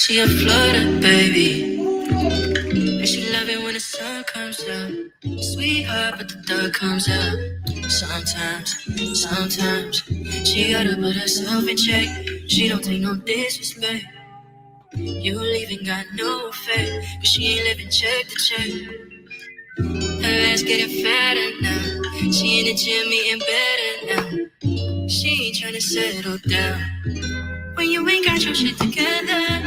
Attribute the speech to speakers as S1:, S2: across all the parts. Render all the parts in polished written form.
S1: She a Florida baby, and she love it when the sun comes up. Sweetheart, but the thug comes out. Sometimes, she gotta put herself in check. She don't take no disrespect. You leaving got no effect, cause she ain't living check to check. Her ass getting fatter now. She in the gym eating better now. She ain't tryna settle down when you ain't got your shit together.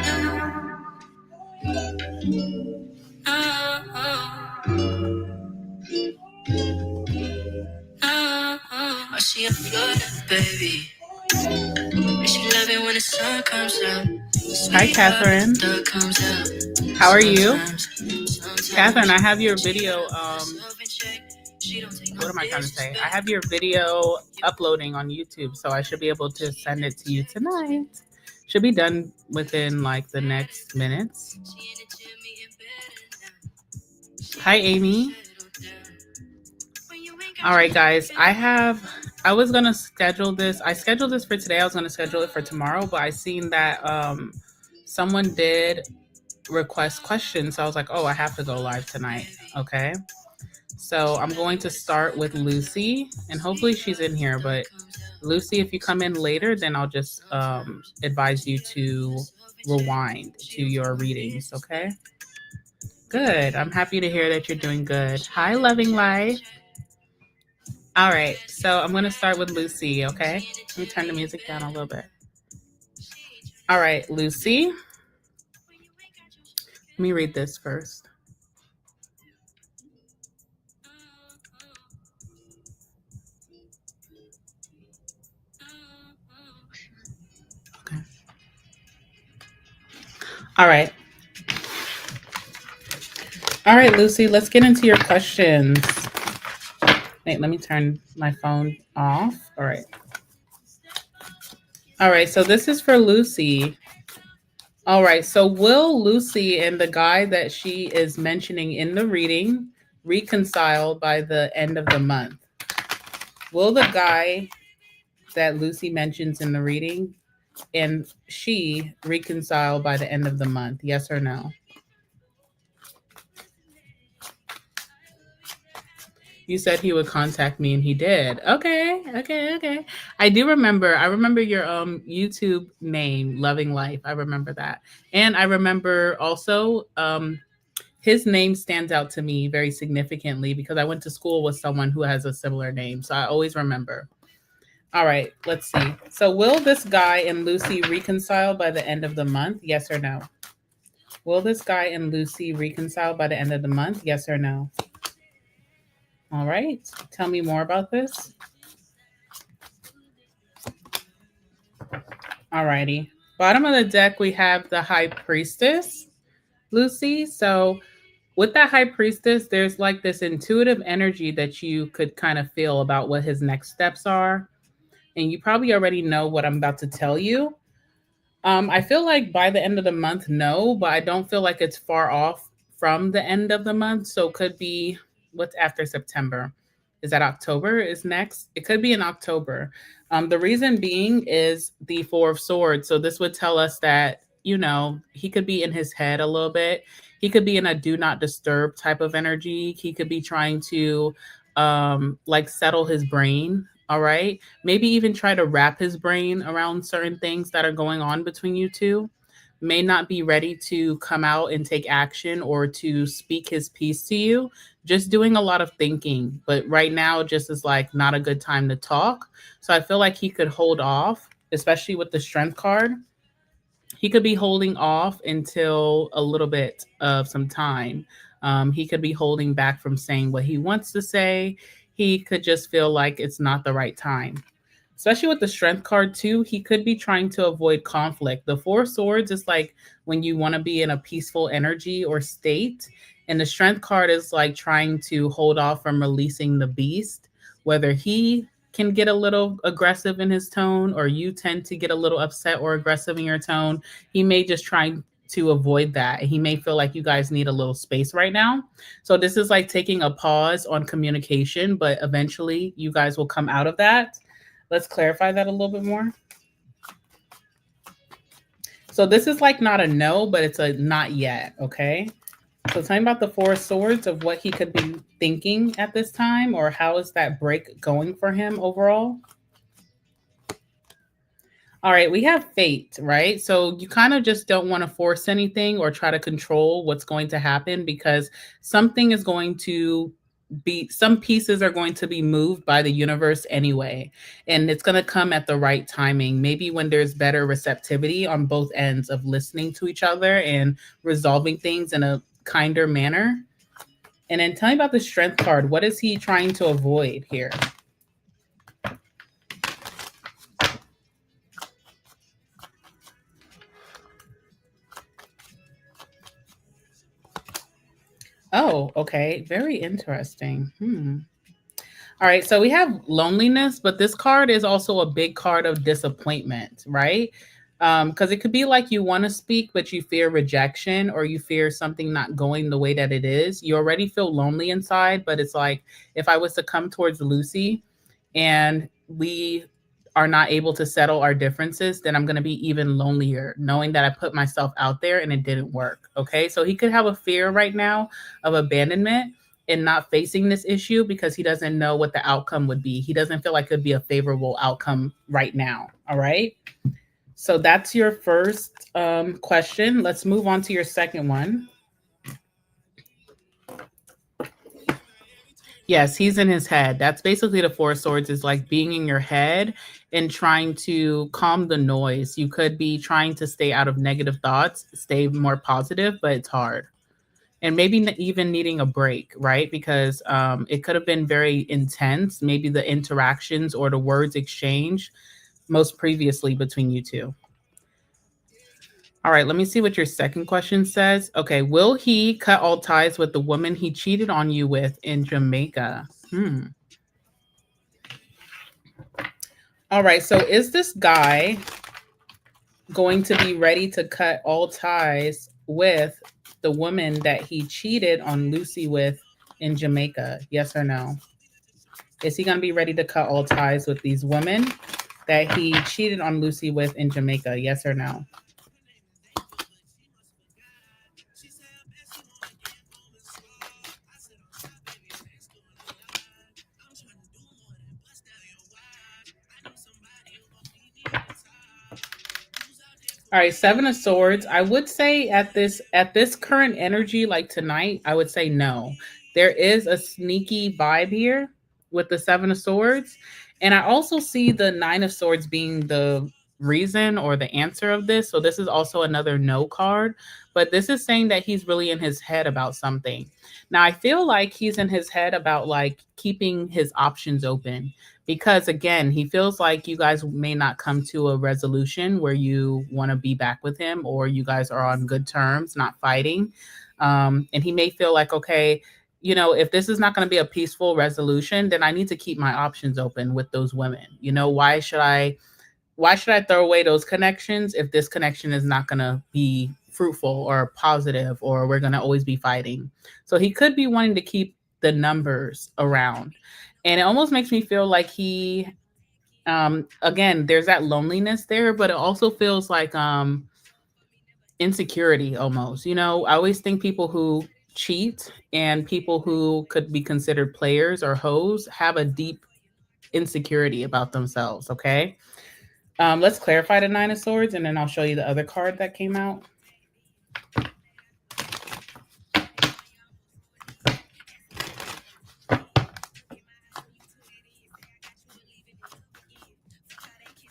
S1: Oh, she a Florida baby, and she love it when the sun comes out. Hi, Catherine. How are you? Catherine, I have your video. What am I trying to say? I have your video uploading on YouTube, so I should be able to send it to you tonight. Should be done within like the next minutes. Hi, Amy. All right, guys. I was gonna schedule this. I scheduled this for today. I was gonna schedule it for tomorrow, but I seen that someone did request questions, so I was like, oh, I have to go live tonight. Okay. So I'm going to start with Lucy, and hopefully she's in here. But Lucy, if you come in later, then I'll just advise you to rewind to your readings, okay? Good. I'm happy to hear that you're doing good. Hi, Loving Life. All right, so I'm going to start with Lucy, okay? Let me turn the music down a little bit. All right, Lucy. Let me read this first. Okay. All right. All right, Lucy, let's get into your questions. Wait, let me turn my phone off. All right. All right, so this is for Lucy. All right, so will Lucy and the guy that she is mentioning in the reading reconcile by the end of the month? Will the guy that Lucy mentions in the reading and she reconcile by the end of the month? Yes or no? You said he would contact me and he did. Okay. I remember your YouTube name, Loving Life. I remember that. And I remember also his name stands out to me very significantly because I went to school with someone who has a similar name. So I always remember. All right, let's see. So will this guy and Lucy reconcile by the end of the month? Yes or no? Will this guy and Lucy reconcile by the end of the month? Yes or no? All right. Tell me more about this. All righty. Bottom of the deck, we have the High Priestess, Lucy. So with that High Priestess, there's like this intuitive energy that you could kind of feel about what his next steps are. And you probably already know what I'm about to tell you. I feel like by the end of the month, no, but I don't feel like it's far off from the end of the month. So it could be what's after September. Is that October is next? It could be in October. The reason being is the Four of Swords. So this would tell us that, you know, he could be in his head a little bit. He could be in a do not disturb type of energy. He could be trying to like settle his brain. All right. Maybe even try to wrap his brain around certain things that are going on between you two. May not be ready to come out and take action or to speak his piece to you. Just doing a lot of thinking. But right now, just is like not a good time to talk. So I feel like he could hold off, especially with the Strength card. He could be holding off until a little bit of some time. He could be holding back from saying what he wants to say. He could just feel like it's not the right time. Especially with the Strength card too, he could be trying to avoid conflict. The Four of Swords is like when you want to be in a peaceful energy or state. And the Strength card is like trying to hold off from releasing the beast, whether he can get a little aggressive in his tone or you tend to get a little upset or aggressive in your tone. He may just try to avoid that. He may feel like you guys need a little space right now. So this is like taking a pause on communication, but eventually you guys will come out of that. Let's clarify that a little bit more. So this is like not a no, but it's a not yet. Okay. So tell me about the Four of Swords of what he could be thinking at this time, or how is that break going for him overall? All right, we have fate, right? So you kind of just don't want to force anything or try to control what's going to happen because something is going to some pieces are going to be moved by the universe anyway. And it's going to come at the right timing, maybe when there's better receptivity on both ends of listening to each other and resolving things in a kinder manner. And then tell me about the strength card. What is he trying to avoid here? Oh, okay. Very interesting. All right, so we have loneliness, but this card is also a big card of disappointment, right? Because it could be like you want to speak, but you fear rejection or you fear something not going the way that it is. You already feel lonely inside, but it's like if I was to come towards Lucy and we are not able to settle our differences, then I'm going to be even lonelier knowing that I put myself out there and it didn't work. Okay. So he could have a fear right now of abandonment and not facing this issue because he doesn't know what the outcome would be. He doesn't feel like it would be a favorable outcome right now. All right. So that's your first question. Let's move on to your second one. Yes, he's in his head. That's basically the Four of Swords is like being in your head and trying to calm the noise. You could be trying to stay out of negative thoughts, stay more positive, but it's hard. And maybe even needing a break, right? Because it could have been very intense, maybe the interactions or the words exchanged most previously between you two. All right, let me see what your second question says. Okay, will he cut all ties with the woman he cheated on you with in Jamaica? All right, so is this guy going to be ready to cut all ties with the woman that he cheated on Lucy with in Jamaica? Yes or no? Is he going to be ready to cut all ties with these women that he cheated on Lucy with in Jamaica? Yes or no? All right, Seven of Swords. I would say at this current energy, like tonight, I would say no. There is a sneaky vibe here with the Seven of Swords, and I also see the Nine of Swords being the reason or the answer of this. So this is also another no card, but this is saying that he's really in his head about something. Now I feel like he's in his head about like keeping his options open because again he feels like you guys may not come to a resolution where you want to be back with him or you guys are on good terms not fighting, and he may feel like okay, if this is not going to be a peaceful resolution, then I need to keep my options open with those women. Why should I throw away those connections if this connection is not going to be fruitful or positive or we're going to always be fighting? So he could be wanting to keep the numbers around. And it almost makes me feel like he again, there's that loneliness there, but it also feels like insecurity almost. I always think people who cheat and people who could be considered players or hoes have a deep insecurity about themselves, okay? Let's clarify the Nine of Swords, and then I'll show you the other card that came out.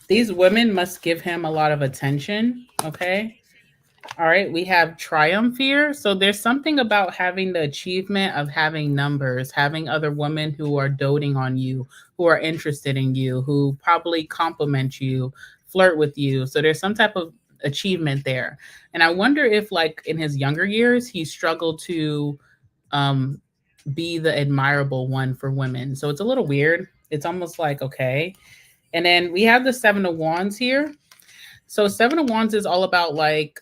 S1: These women must give him a lot of attention, okay? All right, we have triumph here. So there's something about having the achievement of having numbers, having other women who are doting on you, who are interested in you, who probably compliment you, flirt with you. So there's some type of achievement there. And I wonder if, like, in his younger years, he struggled to um, be the admirable one for women. So it's a little weird. It's almost like, okay. And then we have the Seven of Wands here. So Seven of Wands is all about like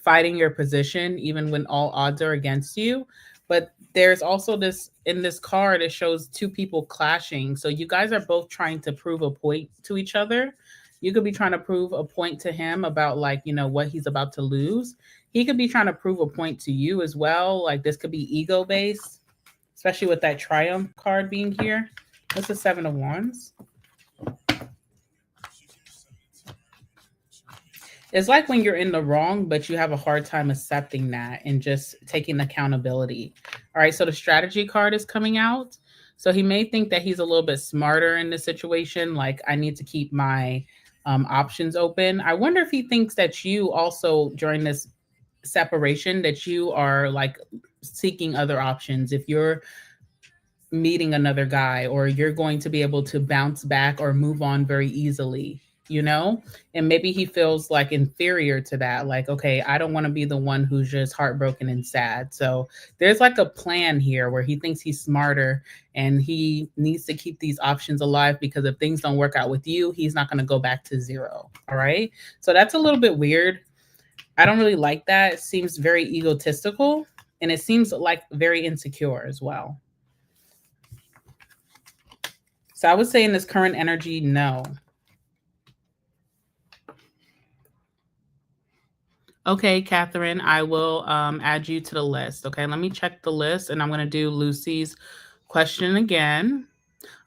S1: fighting your position even when all odds are against you. But there's also this in this card, it shows two people clashing. So you guys are both trying to prove a point to each other. You could be trying to prove a point to him about like, what he's about to lose. He could be trying to prove a point to you as well. Like this could be ego based, especially with that triumph card being here. What's the 7 of Wands? It's like when you're in the wrong, but you have a hard time accepting that and just taking accountability. All right, so the strategy card is coming out. So he may think that he's a little bit smarter in this situation. Like, I need to keep my options open. I wonder if he thinks that you also, during this separation, that you are like seeking other options. If you're meeting another guy, or you're going to be able to bounce back or move on very easily, and maybe he feels like inferior to that, like, okay, I don't want to be the one who's just heartbroken and sad. So there's like a plan here where he thinks he's smarter and he needs to keep these options alive, because if things don't work out with you, he's not going to go back to zero. All right, so that's a little bit weird. I don't really like that. It seems very egotistical, and it seems like very insecure as well. So I would say in this current energy, no. Okay, Catherine, I will add you to the list. Okay, let me check the list, and I'm going to do Lucy's question again.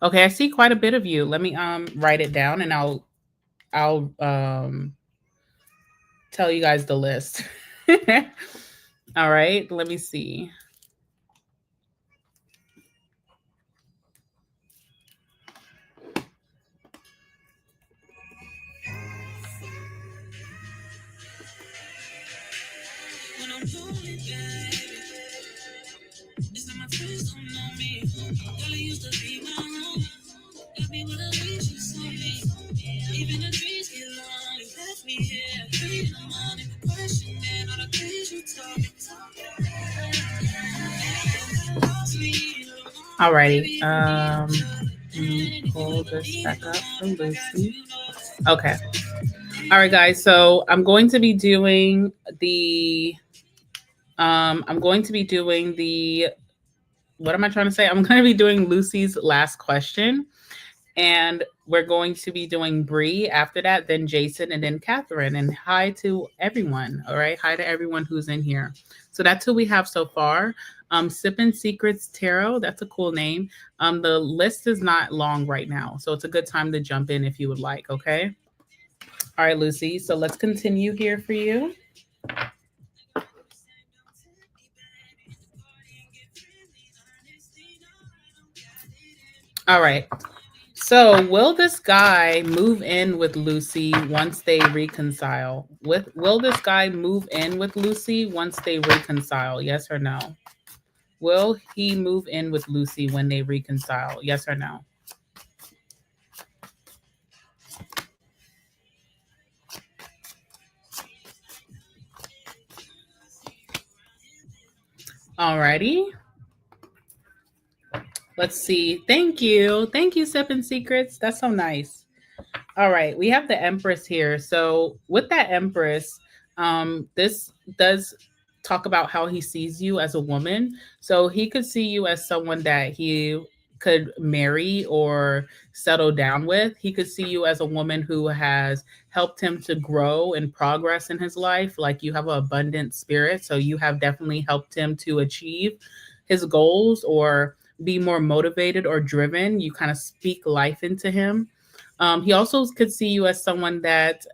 S1: Okay, I see quite a bit of you. Let me write it down, and I'll tell you guys the list. All right, let me see. Alrighty. Pull this back up for Lucy. Okay. All right, guys. So I'm going to be doing the. What am I trying to say? I'm going to be doing Lucy's last question, and we're going to be doing Bree after that, then Jason, and then Catherine. And hi to everyone. All right, hi to everyone who's in here. So that's who we have so far. Sippin' Secrets Tarot, that's a cool name. The list is not long right now, so it's a good time to jump in if you would like, okay? All right, Lucy, so let's continue here for you. All right. So will this guy move in with Lucy once they reconcile? Will this guy move in with Lucy once they reconcile? Yes or no? Will he move in with Lucy when they reconcile? Yes or no? Alrighty. Let's see. Thank you. Thank you, Sippin' Secrets. That's so nice. All right. We have the Empress here. So with that Empress, this does talk about how he sees you as a woman. So he could see you as someone that he could marry or settle down with. He could see you as a woman who has helped him to grow and progress in his life. Like, you have an abundant spirit. So you have definitely helped him to achieve his goals or be more motivated or driven. You kind of speak life into him. He also could see you as someone that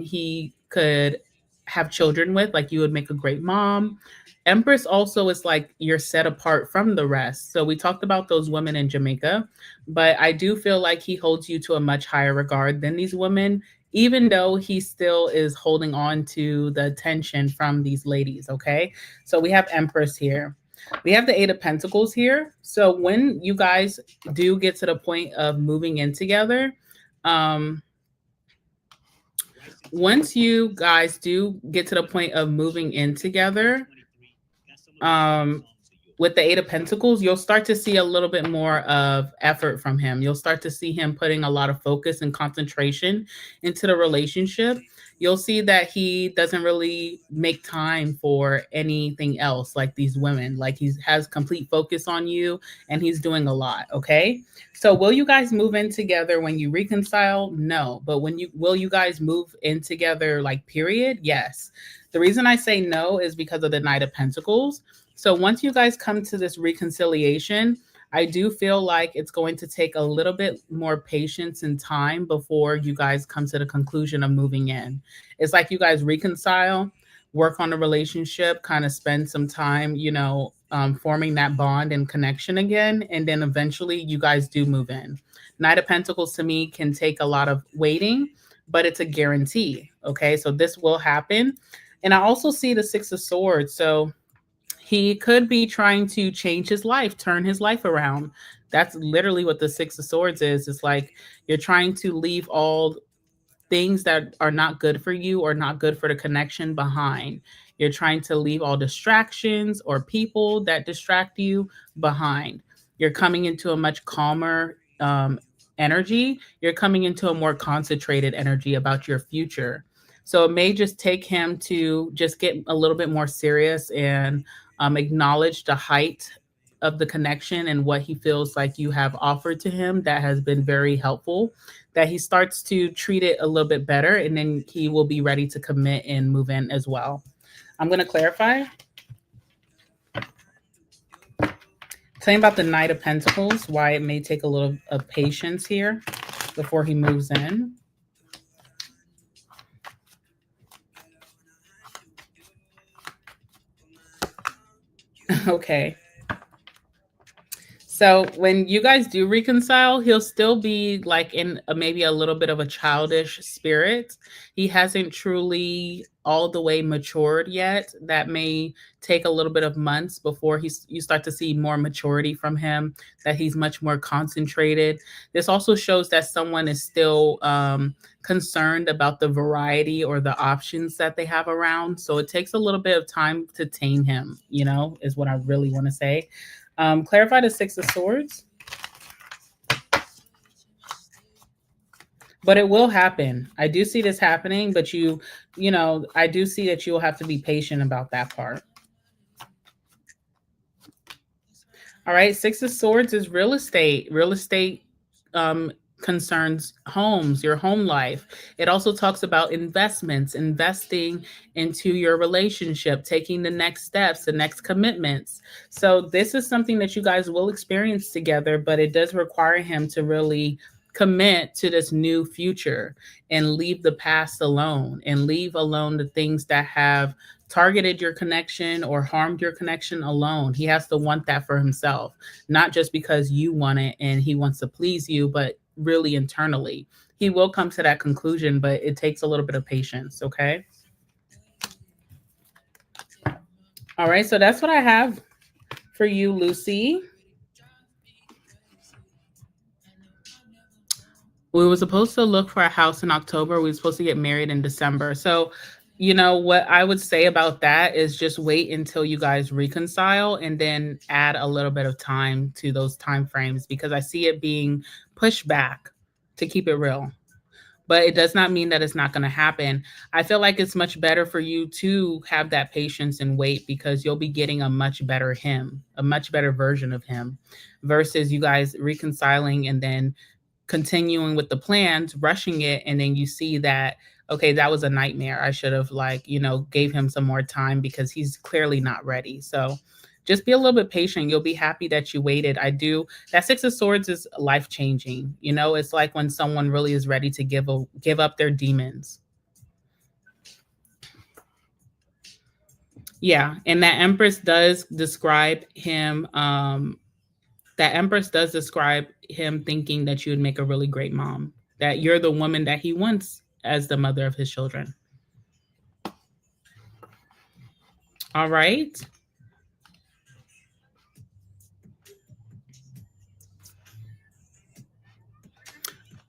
S1: he could have children with, like you would make a great mom. Empress also is like you're set apart from the rest. So we talked about those women in Jamaica, but I do feel like he holds you to a much higher regard than these women, even though he still is holding on to the attention from these ladies. Okay. So we have Empress here. We have the Eight of Pentacles here. So when you guys do get to the point of moving in together, once you guys do get to the point of moving in together, with the Eight of Pentacles, you'll start to see a little bit more of effort from him. You'll start to see him putting a lot of focus and concentration into the relationship. you'll see that he doesn't really make time for anything else like these women. Like he has complete focus on you and he's doing a lot, okay? So will you guys move in together when you reconcile? No. But when you will you guys move in together like period? Yes. The reason I say no is because of the Knight of Pentacles. So once you guys come to this reconciliation, I do feel like it's going to take a little bit more patience and time before you guys come to the conclusion of moving in. It's like you guys reconcile, work on the relationship, kind of spend some time, forming that bond and connection again. And then eventually you guys do move in. Knight of Pentacles to me can take a lot of waiting, but it's a guarantee. Okay. So this will happen. And I also see the Six of Swords. So he could be trying to change his life, turn his life around. That's literally what the Six of Swords is. It's like you're trying to leave all things that are not good for you or not good for the connection behind. You're trying to leave all distractions or people that distract you behind. You're coming into a much calmer energy. You're coming into a more concentrated energy about your future. So it may just take him to just get a little bit more serious and acknowledge the height of the connection and what he feels like you have offered to him that has been very helpful, that he starts to treat it a little bit better, and then he will be ready to commit and move in as well. I'm going to clarify. Tell me about the Knight of Pentacles, why it may take a little of patience here before he moves in. Okay. So when you guys do reconcile, he'll still be like in maybe a little bit of a childish spirit. He hasn't truly all the way matured yet. That may take a little bit of months before you start to see more maturity from him, that he's much more concentrated. This also shows that someone is still concerned about the variety or the options that they have around. So it takes a little bit of time to tame him, is what I really want to say. Clarify the Six of Swords. But it will happen. I do see this happening, but I do see that you'll have to be patient about that part. All right, Six of Swords is real estate. Real estate concerns homes, your home life. It also talks about investments, investing into your relationship, taking the next steps, the next commitments. So this is something that you guys will experience together, but it does require him to really commit to this new future and leave the past alone and leave alone the things that have targeted your connection or harmed your connection alone. He has to want that for himself, not just because you want it and he wants to please you, but really internally. He will come to that conclusion, but it takes a little bit of patience, okay? All right, so that's what I have for you, Lucy. We were supposed to look for a house in October. We were supposed to get married in December. So, what I would say about that is just wait until you guys reconcile and then add a little bit of time to those time frames, because I see it being pushed back, to keep it real. But it does not mean that it's not going to happen. I feel like it's much better for you to have that patience and wait, because you'll be getting a much better him, a much better version of him, versus you guys reconciling and then continuing with the plans, rushing it, and then you see that, okay, that was a nightmare. I should have gave him some more time because he's clearly not ready. So just be a little bit patient. You'll be happy that you waited. That Six of Swords is life-changing. It's like when someone really is ready to give up their demons. Yeah, and that Empress does describe him thinking that you would make a really great mom, that you're the woman that he wants as the mother of his children. All right.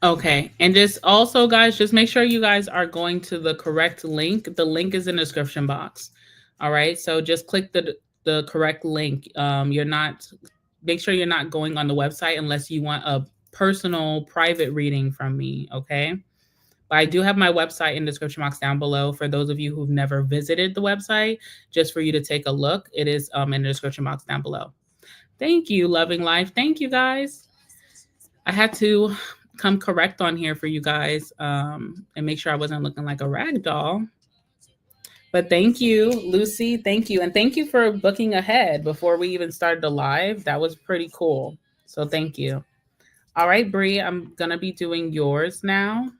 S1: Okay. And just also, guys, just make sure you guys are going to the correct link. The link is in the description box. All right. So just click the correct link. Make sure you're not going on the website unless you want a personal private reading from me. Okay. But I do have my website in the description box down below for those of you who've never visited the website, just for you to take a look. It is in the description box down below. Thank you, Loving Life. Thank you, guys. I had to come correct on here for you guys and make sure I wasn't looking like a rag doll. But thank you, Lucy. Thank you. And thank you for booking ahead before we even started the live. That was pretty cool. So thank you. All right, Bree, I'm going to be doing yours now.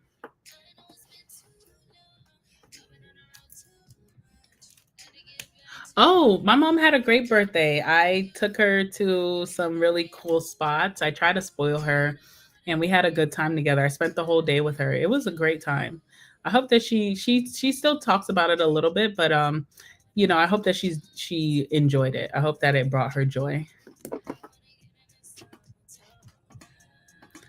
S1: Oh, my mom had a great birthday. I took her to some really cool spots. I tried to spoil her and we had a good time together. I spent the whole day with her. It was a great time. I hope that she still talks about it a little bit, but you know, I hope that she enjoyed it. I hope that it brought her joy.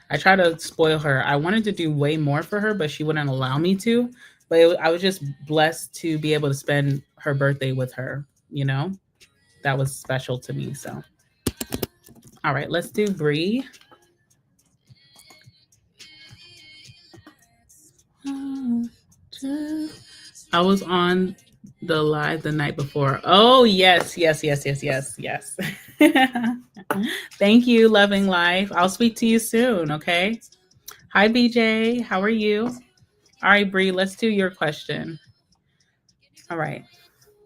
S1: I try to spoil her. I wanted to do way more for her, but she wouldn't allow me to. But I was just blessed to be able to spend her birthday with her, you know? That was special to me. So, all right, let's do Bree. I was on the live the night before. Oh, yes. Thank you, Loving Life. I'll speak to you soon, okay? Hi, BJ. How are you? All right, Bree, let's do your question. All right.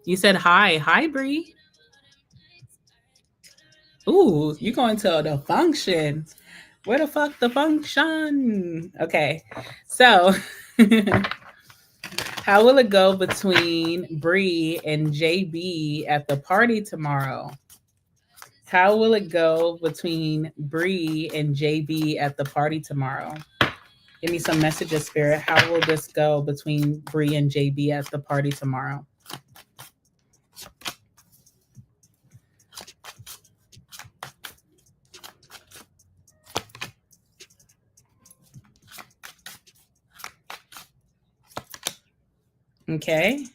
S1: You said hi. Hi, Bree. Ooh, you going to the function. Where the fuck the function? Okay. So how will it go between Bree and JB at the party tomorrow? How will it go between Bree and JB at the party tomorrow? Give me some messages, Spirit. How will this go between Bree and JB at the party tomorrow? Okay.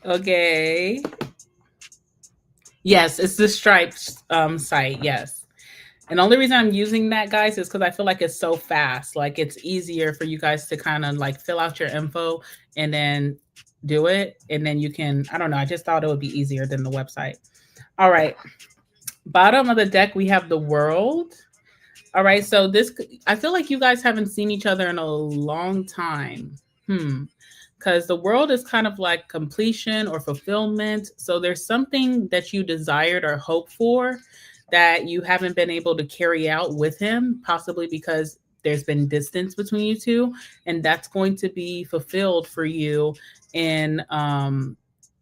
S1: Okay. Yes, it's the Stripes site. Yes. And the only reason I'm using that, guys, is because I feel like it's so fast. Like it's easier for you guys to kind of like fill out your info and then do it. And then you can, I don't know, I just thought it would be easier than the website. All right. Bottom of the deck, we have the world. All right. So this, I feel like you guys haven't seen each other in a long time. Because the world is kind of like completion or fulfillment. So there's something that you desired or hoped for that you haven't been able to carry out with him, possibly because there's been distance between you two, and that's going to be fulfilled for you in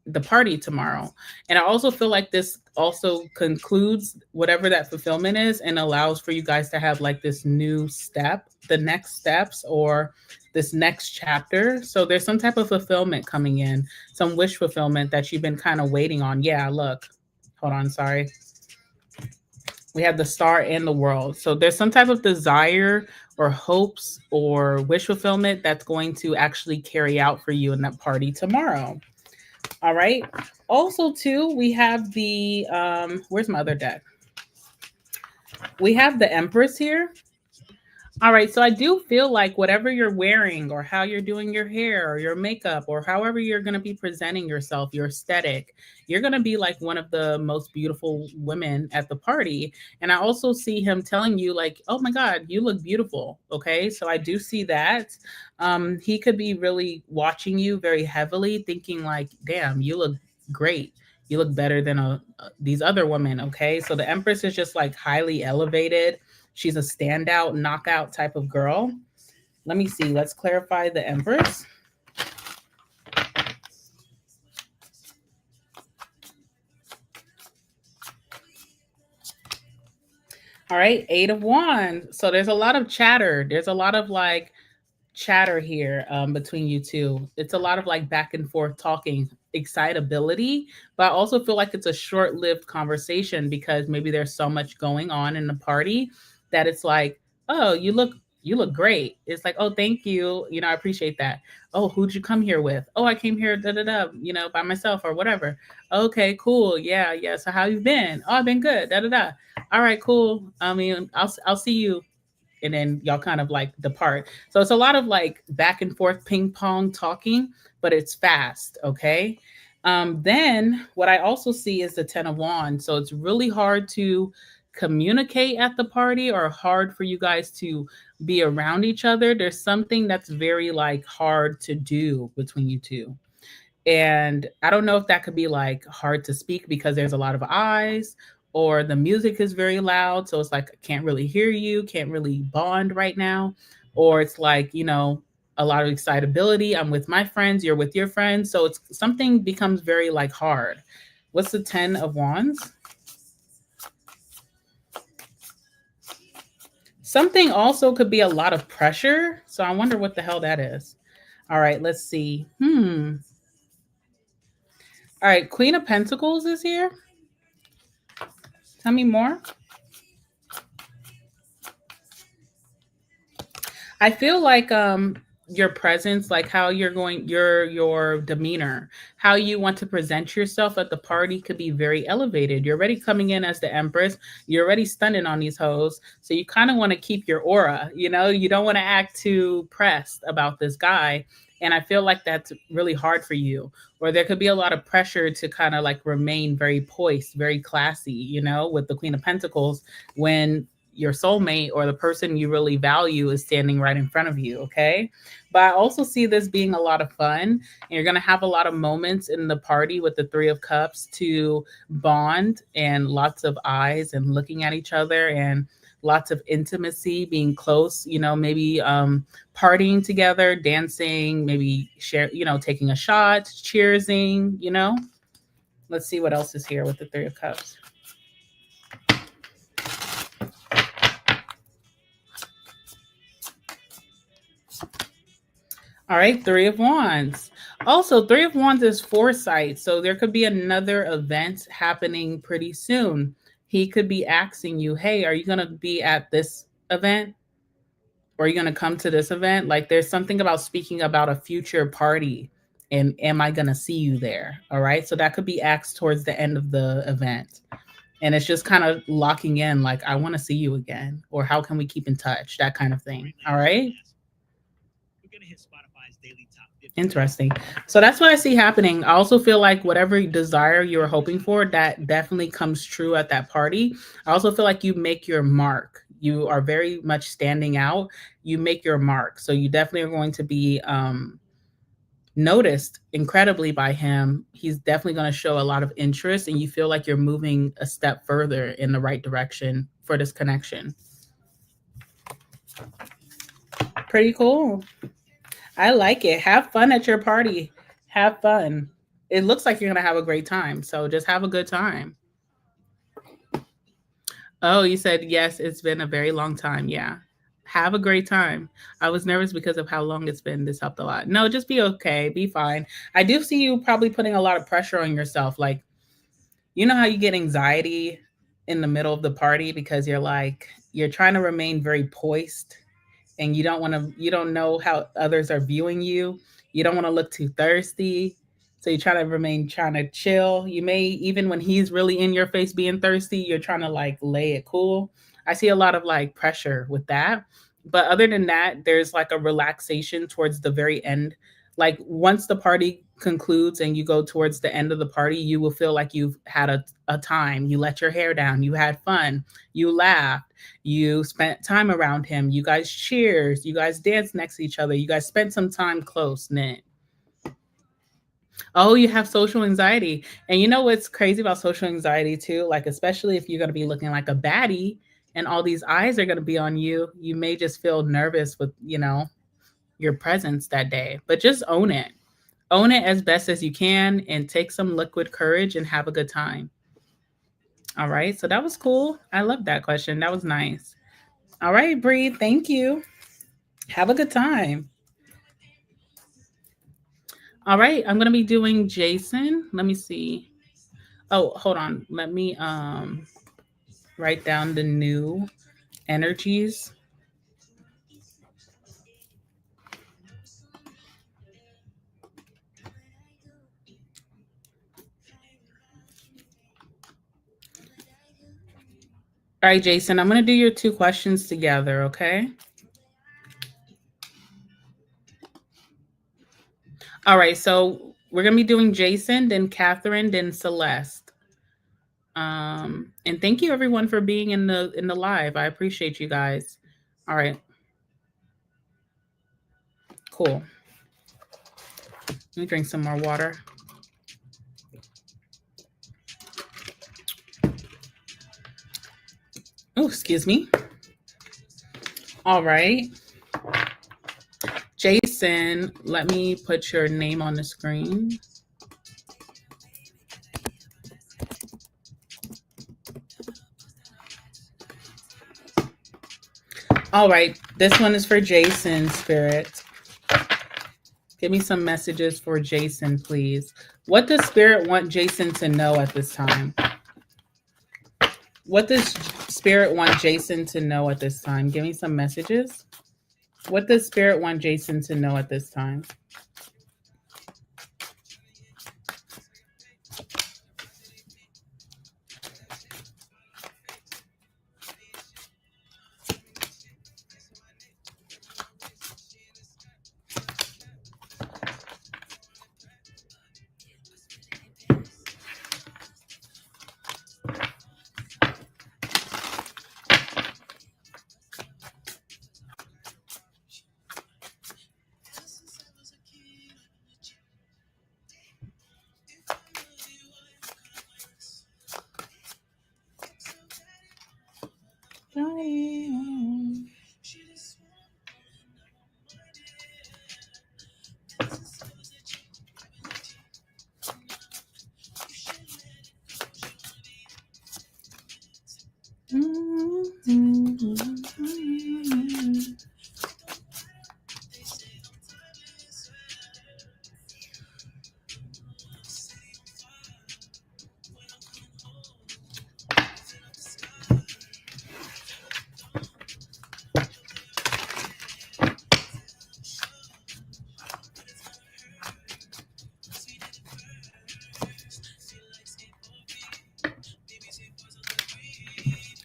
S1: the party tomorrow. And I also feel like this also concludes whatever that fulfillment is and allows for you guys to have like this new step, the next steps, or this next chapter. So there's some type of fulfillment coming in, some wish fulfillment that you've been kind of waiting on. Yeah, look, hold on, sorry. We have the star and the world. So there's some type of desire or hopes or wish fulfillment that's going to actually carry out for you in that party tomorrow. All right. Also, too, we have the, where's my other deck? We have the Empress here. All right. So I do feel like whatever you're wearing or how you're doing your hair or your makeup or however you're going to be presenting yourself, your aesthetic, you're going to be like one of the most beautiful women at the party. And I also see him telling you like, oh my God, you look beautiful. Okay. So I do see that. He could be really watching you very heavily, thinking like, damn, you look great. You look better than these other women. Okay. So the Empress is just like highly elevated. She's a standout, knockout type of girl. Let me see. Let's clarify the Empress. All right, 8 of Wands. So there's a lot of chatter. There's a lot of like chatter here between you two. It's a lot of like back and forth talking, excitability, but I also feel like it's a short-lived conversation because maybe there's so much going on in the party that it's like, oh, you look great. It's like, oh, thank you. You know, I appreciate that. Oh, who'd you come here with? Oh, I came here, you know, by myself or whatever. Okay, cool. Yeah. So how you been? Oh, I've been good. All right, cool. I mean, I'll see you and then y'all kind of like depart. So it's a lot of like back and forth ping pong talking, but it's fast. Okay. Then what I also see is the 10 of Wands. So it's really hard to communicate at the party, or hard for you guys to be around each other. There's something that's very like hard to do between you two. And I don't know if that could be like hard to speak because there's a lot of eyes, or the music is very loud. So it's like, I can't really hear you, can't really bond right now. Or it's like, a lot of excitability. I'm with my friends, you're with your friends. So it's something becomes very like hard. What's the 10 of Wands? Something also could be a lot of pressure. So I wonder what the hell that is. All right, let's see. All right, Queen of Pentacles is here. Tell me more. I feel like your presence, like how you're going, your demeanor, how you want to present yourself at the party could be very elevated. You're already coming in as the Empress. You're already stunning on these hoes. So you kind of want to keep your aura, you don't want to act too pressed about this guy. And I feel like that's really hard for you. Or there could be a lot of pressure to kind of like remain very poised, very classy, with the Queen of Pentacles, when your soulmate or the person you really value is standing right in front of you. Okay. But I also see this being a lot of fun. And you're going to have a lot of moments in the party with the Three of Cups to bond, and lots of eyes and looking at each other, and lots of intimacy, being close, maybe partying together, dancing, maybe share, taking a shot, cheersing. Let's see what else is here with the Three of Cups. All right, Three of Wands. Also, Three of Wands is foresight. So there could be another event happening pretty soon. He could be asking you, hey, are you going to be at this event? Or are you going to come to this event? Like, there's something about speaking about a future party. And am I going to see you there? All right. So that could be asked towards the end of the event. And it's just kind of locking in, like, I want to see you again. Or how can we keep in touch? That kind of thing. All right. Interesting. So that's what I see happening. I also feel like whatever desire you were hoping for, that definitely comes true at that party. I also feel like you make your mark. You are very much standing out. You make your mark. So you definitely are going to be noticed incredibly by him. He's definitely going to show a lot of interest, and you feel like you're moving a step further in the right direction for this connection. Pretty cool. I like it. Have fun at your party. Have fun. It looks like you're going to have a great time. So just have a good time. Oh, you said yes, it's been a very long time. Yeah. Have a great time. I was nervous because of how long it's been. This helped a lot. No, just be okay. Be fine. I do see you probably putting a lot of pressure on yourself. Like, you know how you get anxiety in the middle of the party because you're trying to remain very poised, and you don't know how others are viewing you. You don't want to look too thirsty. So you trying to chill. You may, even when he's really in your face being thirsty, you're trying to like lay it cool. I see a lot of like pressure with that. But other than that, there's like a relaxation towards the very end. Like once the party concludes and you go towards the end of the party, you will feel like you've had a time. You let your hair down, you had fun, you laughed, you spent time around him, you guys cheers, you guys danced next to each other, you guys spent some time close knit. Oh, you have social anxiety. And you know what's crazy about social anxiety too? Like, especially if you're going to be looking like a baddie and all these eyes are going to be on you, you may just feel nervous with, your presence that day. But just own it. Own it as best as you can, and take some liquid courage and have a good time. All right. So that was cool. I love that question. That was nice. All right, Bree. Thank you. Have a good time. All right. I'm going to be doing Jason. Let me see. Oh, hold on. Let me write down the new energies. All right, Jason, I'm going to do your two questions together, okay? All right, so we're going to be doing Jason, then Catherine, then Celeste. And thank you everyone for being in the live. I appreciate you guys. All right, cool. Let me drink some more water. Oh, excuse me. All right. Jason, let me put your name on the screen. All right. This one is for Jason, Spirit. Give me some messages for Jason, please. What does Spirit want Jason to know at this time? What does Spirit want Jason to know at this time? Give me some messages. What does Spirit want Jason to know at this time?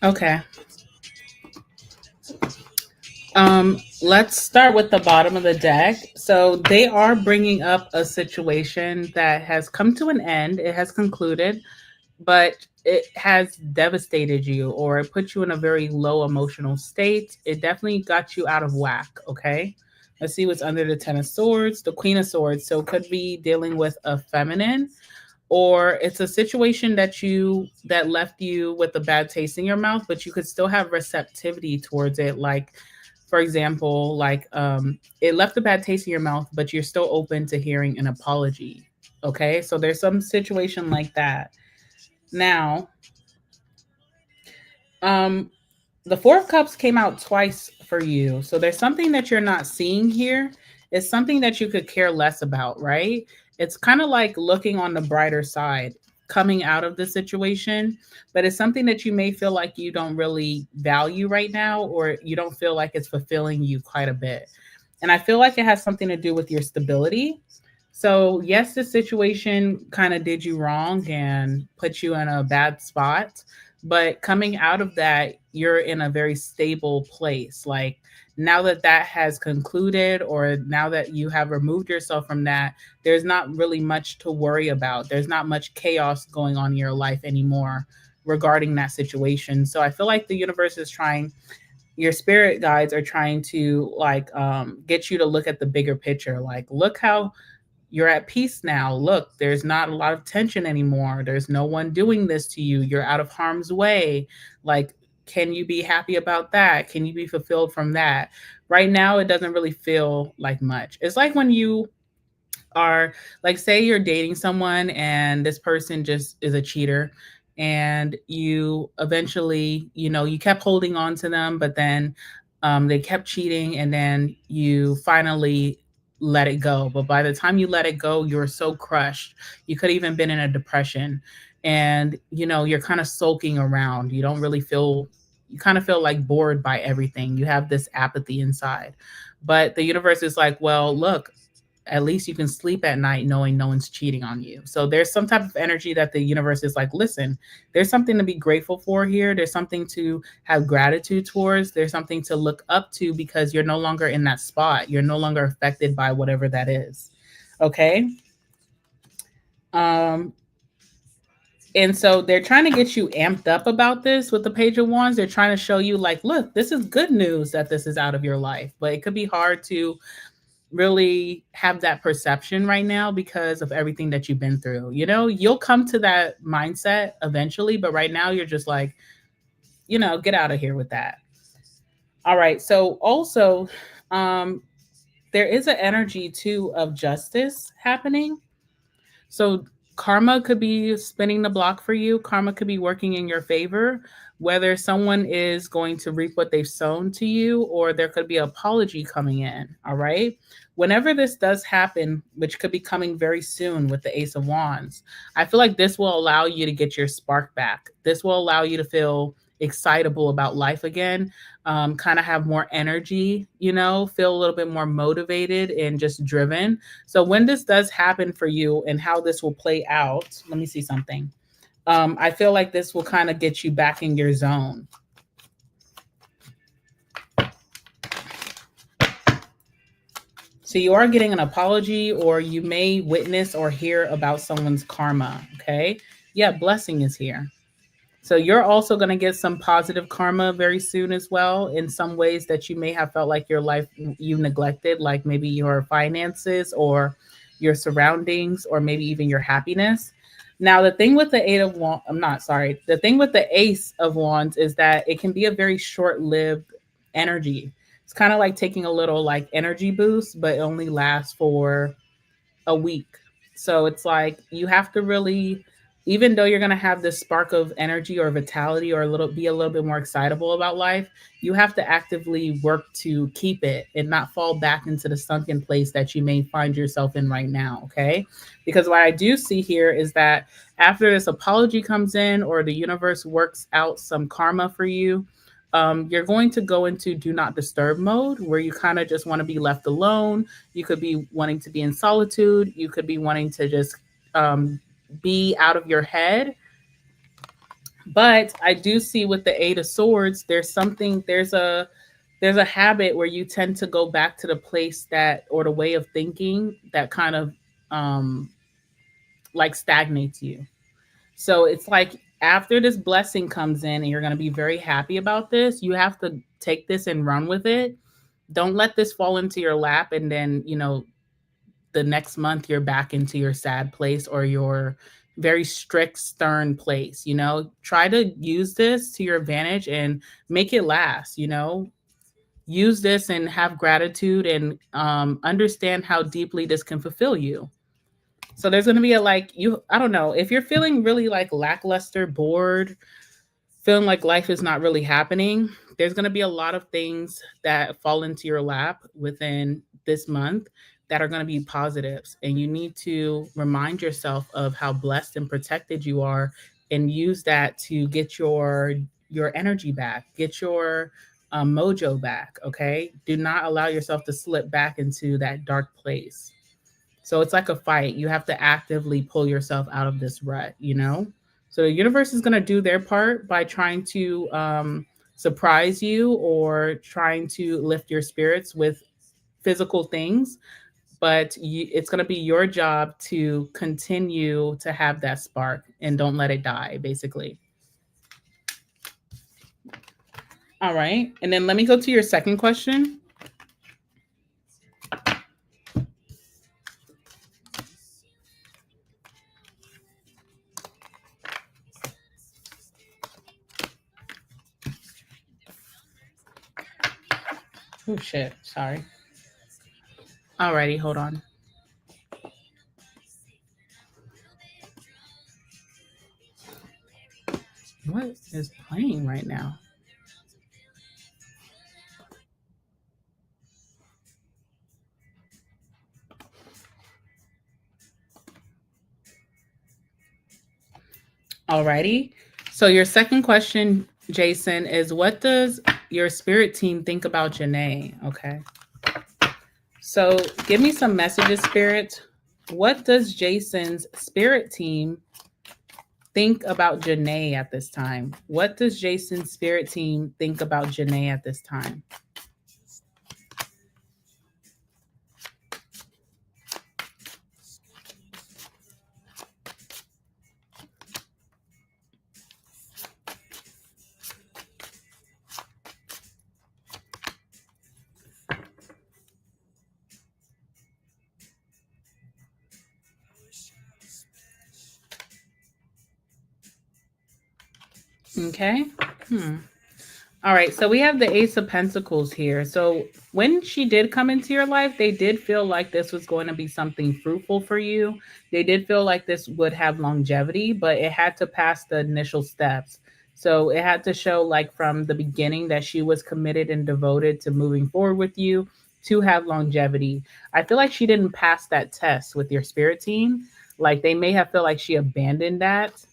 S1: Okay. Let's start with the bottom of the deck. So they are bringing up a situation that has come to an end. It has concluded, but it has devastated you or it put you in a very low emotional state. It definitely got you out of whack. Okay. Let's see what's under the Ten of Swords, the Queen of Swords. So it could be dealing with a feminine, or it's a situation that left you with a bad taste in your mouth, but you could still have receptivity towards it. Like, for example, it left a bad taste in your mouth, but you're still open to hearing an apology. Okay, so there's some situation like that. Now, um, the Four of Cups came out twice for you. So there's something that you're not seeing here. It's something that you could care less about, right? It's kind of like looking on the brighter side, coming out of the situation, but it's something that you may feel like you don't really value right now, or you don't feel like it's fulfilling you quite a bit. And I feel like it has something to do with your stability. So, yes, this situation kind of did you wrong and put you in a bad spot. But coming out of that, you're in a very stable place. Like, now that that has concluded, or now that you have removed yourself from that, there's not really much to worry about. There's not much chaos going on in your life anymore regarding that situation. So I feel like the universe is trying, your spirit guides are trying to get you to look at the bigger picture. Like, look how you're at peace now. Look, there's not a lot of tension anymore. There's no one doing this to you. You're out of harm's way. Like, can you be happy about that? Can you be fulfilled from that? Right now, it doesn't really feel like much. It's like when you are, like, say you're dating someone and this person just is a cheater, and you eventually, you kept holding on to them, but then they kept cheating, and then you finally let it go. But by the time you let it go, you're so crushed. You could even been in a depression, and you're kind of sulking around. You don't really feel, you kind of feel like bored by everything. You have this apathy inside. But the universe is like, well, look, at least you can sleep at night knowing no one's cheating on you. So there's some type of energy that the universe is like, listen, there's something to be grateful for here. There's something to have gratitude towards. There's something to look up to because you're no longer in that spot. You're no longer affected by whatever that is. Okay. Um, and so they're trying to get you amped up about this with the Page of Wands. They're trying to show you, like, look, this is good news that this is out of your life, but it could be hard to really have that perception right now because of everything that you've been through. You know, you'll come to that mindset eventually, but right now you're just like, get out of here with that. All right. So also, um, there is an energy too of justice happening. So karma could be spinning the block for you. Karma could be working in your favor, whether someone is going to reap what they've sown to you, or there could be an apology coming in. All right. Whenever this does happen, which could be coming very soon with the Ace of Wands, I feel like this will allow you to get your spark back. This will allow you to feel excitable about life again, kind of have more energy, feel a little bit more motivated and just driven. So when this does happen for you and how this will play out, let me see something. I feel like this will kind of get you back in your zone. So you are getting an apology, or you may witness or hear about someone's karma. Okay. Yeah. Blessing is here. So you're also going to get some positive karma very soon as well, in some ways that you may have felt like your life you neglected, like maybe your finances or your surroundings, or maybe even your happiness. Now, the thing with the the thing with the Ace of Wands is that it can be a very short-lived energy. It's kind of like taking a little like energy boost, but it only lasts for a week. So it's like you have to really, even though you're going to have this spark of energy or vitality, or be a little bit more excitable about life, you have to actively work to keep it and not fall back into the sunken place that you may find yourself in right now. Okay. Because what I do see here is that after this apology comes in, or the universe works out some karma for you, you're going to go into do not disturb mode, where you kind of just want to be left alone. You could be wanting to be in solitude. You could be wanting to just be out of your head. But I do see with the Eight of Swords, there's a habit where you tend to go back to the place that, or the way of thinking that kind of like stagnates you. So it's like after this blessing comes in and you're going to be very happy about this, you have to take this and run with it. Don't let this fall into your lap and then, the next month you're back into your sad place or your very strict, stern place. Try to use this to your advantage and make it last. Use this and have gratitude, and understand how deeply this can fulfill you. So there's going to be I don't know, if you're feeling really like lackluster, bored, feeling like life is not really happening, there's going to be a lot of things that fall into your lap within this month that are going to be positives. And you need to remind yourself of how blessed and protected you are, and use that to get your energy back, get your mojo back. Okay. Do not allow yourself to slip back into that dark place. So it's like a fight. You have to actively pull yourself out of this rut, So the universe is going to do their part by trying to surprise you, or trying to lift your spirits with physical things. But it's going to be your job to continue to have that spark and don't let it die, basically. All right. And then let me go to your second question. Oh, shit. Sorry. Alrighty, hold on. What is playing right now? Alrighty. So your second question, Jason, is what does your spirit team think about Janae? Okay. So give me some messages, Spirit. What does Jason's spirit team think about Janae at this time? What does Jason's spirit team think about Janae at this time? Okay. Hmm. All right, so we have the Ace of Pentacles here. So when she did come into your life, they did feel like this was going to be something fruitful for you. They did feel like this would have longevity, but it had to pass the initial steps. So it had to show, like, from the beginning that she was committed and devoted to moving forward with you to have longevity. I feel like she didn't pass that test with your spirit team. Like, they may have felt like she abandoned that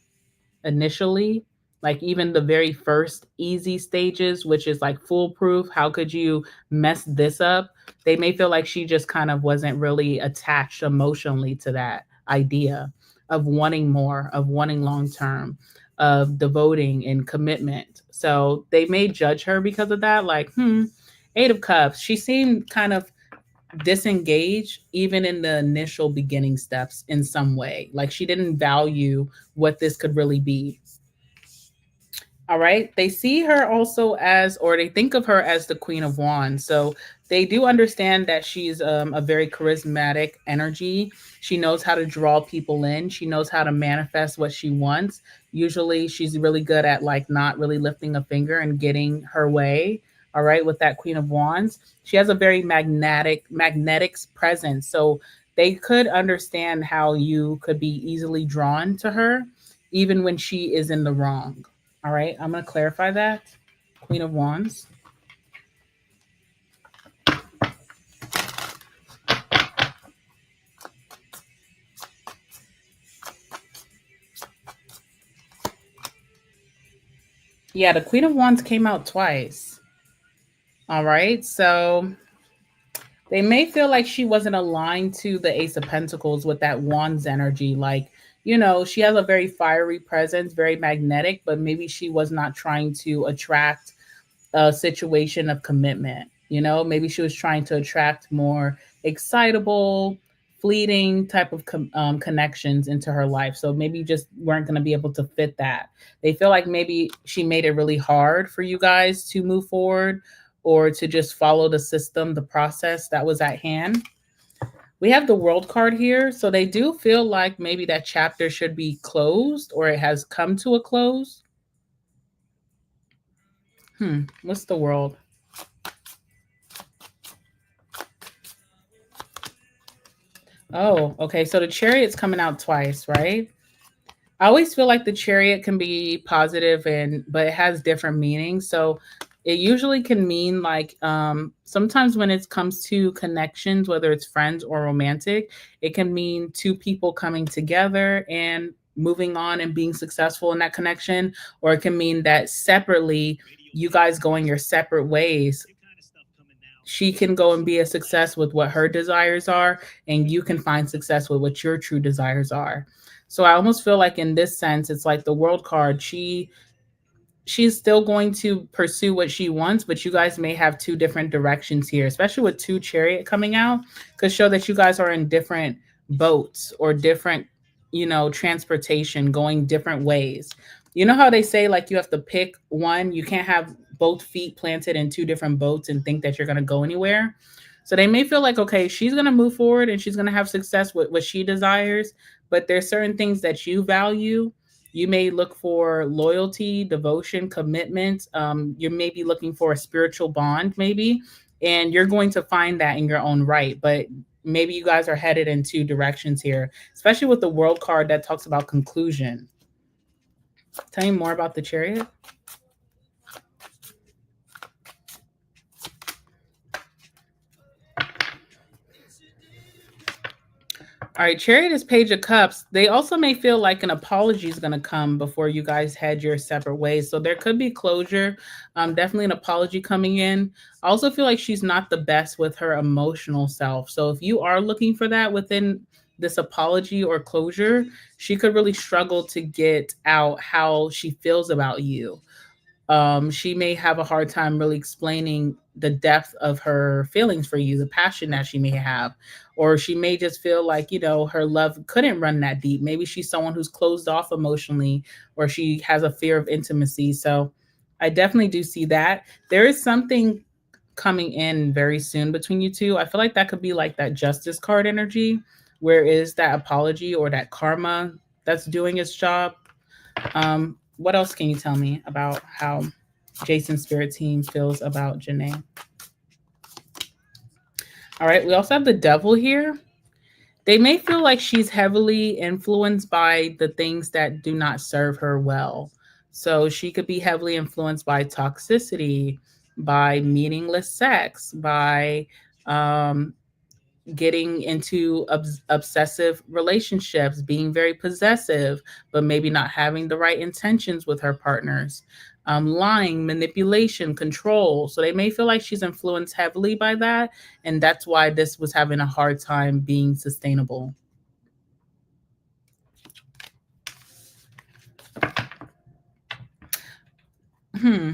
S1: initially, like even the very first easy stages, which is like foolproof. How could you mess this up? They may feel like she just kind of wasn't really attached emotionally to that idea of wanting more, of wanting long term, of devoting and commitment. So they may judge her because of that. Like, Eight of Cups. She seemed kind of disengaged even in the initial beginning steps in some way. Like she didn't value what this could really be. All right. They see her also as, or they think of her as the Queen of Wands. So they do understand that she's a very charismatic energy. She knows how to draw people in. She knows how to manifest what she wants. Usually she's really good at like not really lifting a finger and getting her way. All right. With that Queen of Wands, she has a very magnetic presence. So they could understand how you could be easily drawn to her, even when she is in the wrong. All right, I'm going to clarify that. Queen of Wands. Yeah, the Queen of Wands came out twice. All right, so they may feel like she wasn't aligned to the Ace of Pentacles with that Wands energy. Like, she has a very fiery presence, very magnetic, but maybe she was not trying to attract a situation of commitment. Maybe she was trying to attract more excitable, fleeting type of connections into her life. So maybe you just weren't going to be able to fit that. They feel like maybe she made it really hard for you guys to move forward or to just follow the system, the process that was at hand. We have the World card here. So they do feel like maybe that chapter should be closed or it has come to a close. What's the World? Oh, okay. So the Chariot's coming out twice, right? I always feel like the Chariot can be positive but it has different meanings. So it usually can mean like sometimes when it comes to connections, whether it's friends or romantic, it can mean two people coming together and moving on and being successful in that connection, or it can mean that separately you guys going your separate ways. She can go and be a success with what her desires are, and you can find success with what your true desires are. So I almost feel like in this sense, it's like the World card. She's still going to pursue what she wants, but you guys may have two different directions here, especially with two Chariot coming out, could show that you guys are in different boats or different, transportation, going different ways. You know how they say like you have to pick one, you can't have both feet planted in two different boats and think that you're going to go anywhere. So they may feel like, okay, she's going to move forward and she's going to have success with what she desires, but there's certain things that you value. You may look for loyalty, devotion, commitment. You may be looking for a spiritual bond, maybe, and you're going to find that in your own right. But maybe you guys are headed in two directions here, especially with the World card that talks about conclusion. Tell me more about the Chariot. All right, Chariot is Page of Cups. They also may feel like an apology is going to come before you guys head your separate ways. So there could be closure, definitely an apology coming in. I also feel like she's not the best with her emotional self. So if you are looking for that within this apology or closure, she could really struggle to get out how she feels about you. She may have a hard time really explaining the depth of her feelings for you, the passion that she may have. Or she may just feel like, her love couldn't run that deep. Maybe she's someone who's closed off emotionally, or she has a fear of intimacy. So I definitely do see that. There is something coming in very soon between you two. I feel like that could be like that justice card energy. Where is that apology or that karma that's doing its job? What else can you tell me about how Jason's spirit team feels about Janae? All right, we also have the devil here. They may feel like she's heavily influenced by the things that do not serve her well. So she could be heavily influenced by toxicity, by meaningless sex, by um, getting into obsessive relationships, being very possessive, but maybe not having the right intentions with her partners, lying, manipulation, control. So they may feel like she's influenced heavily by that. And that's why this was having a hard time being sustainable. Hmm.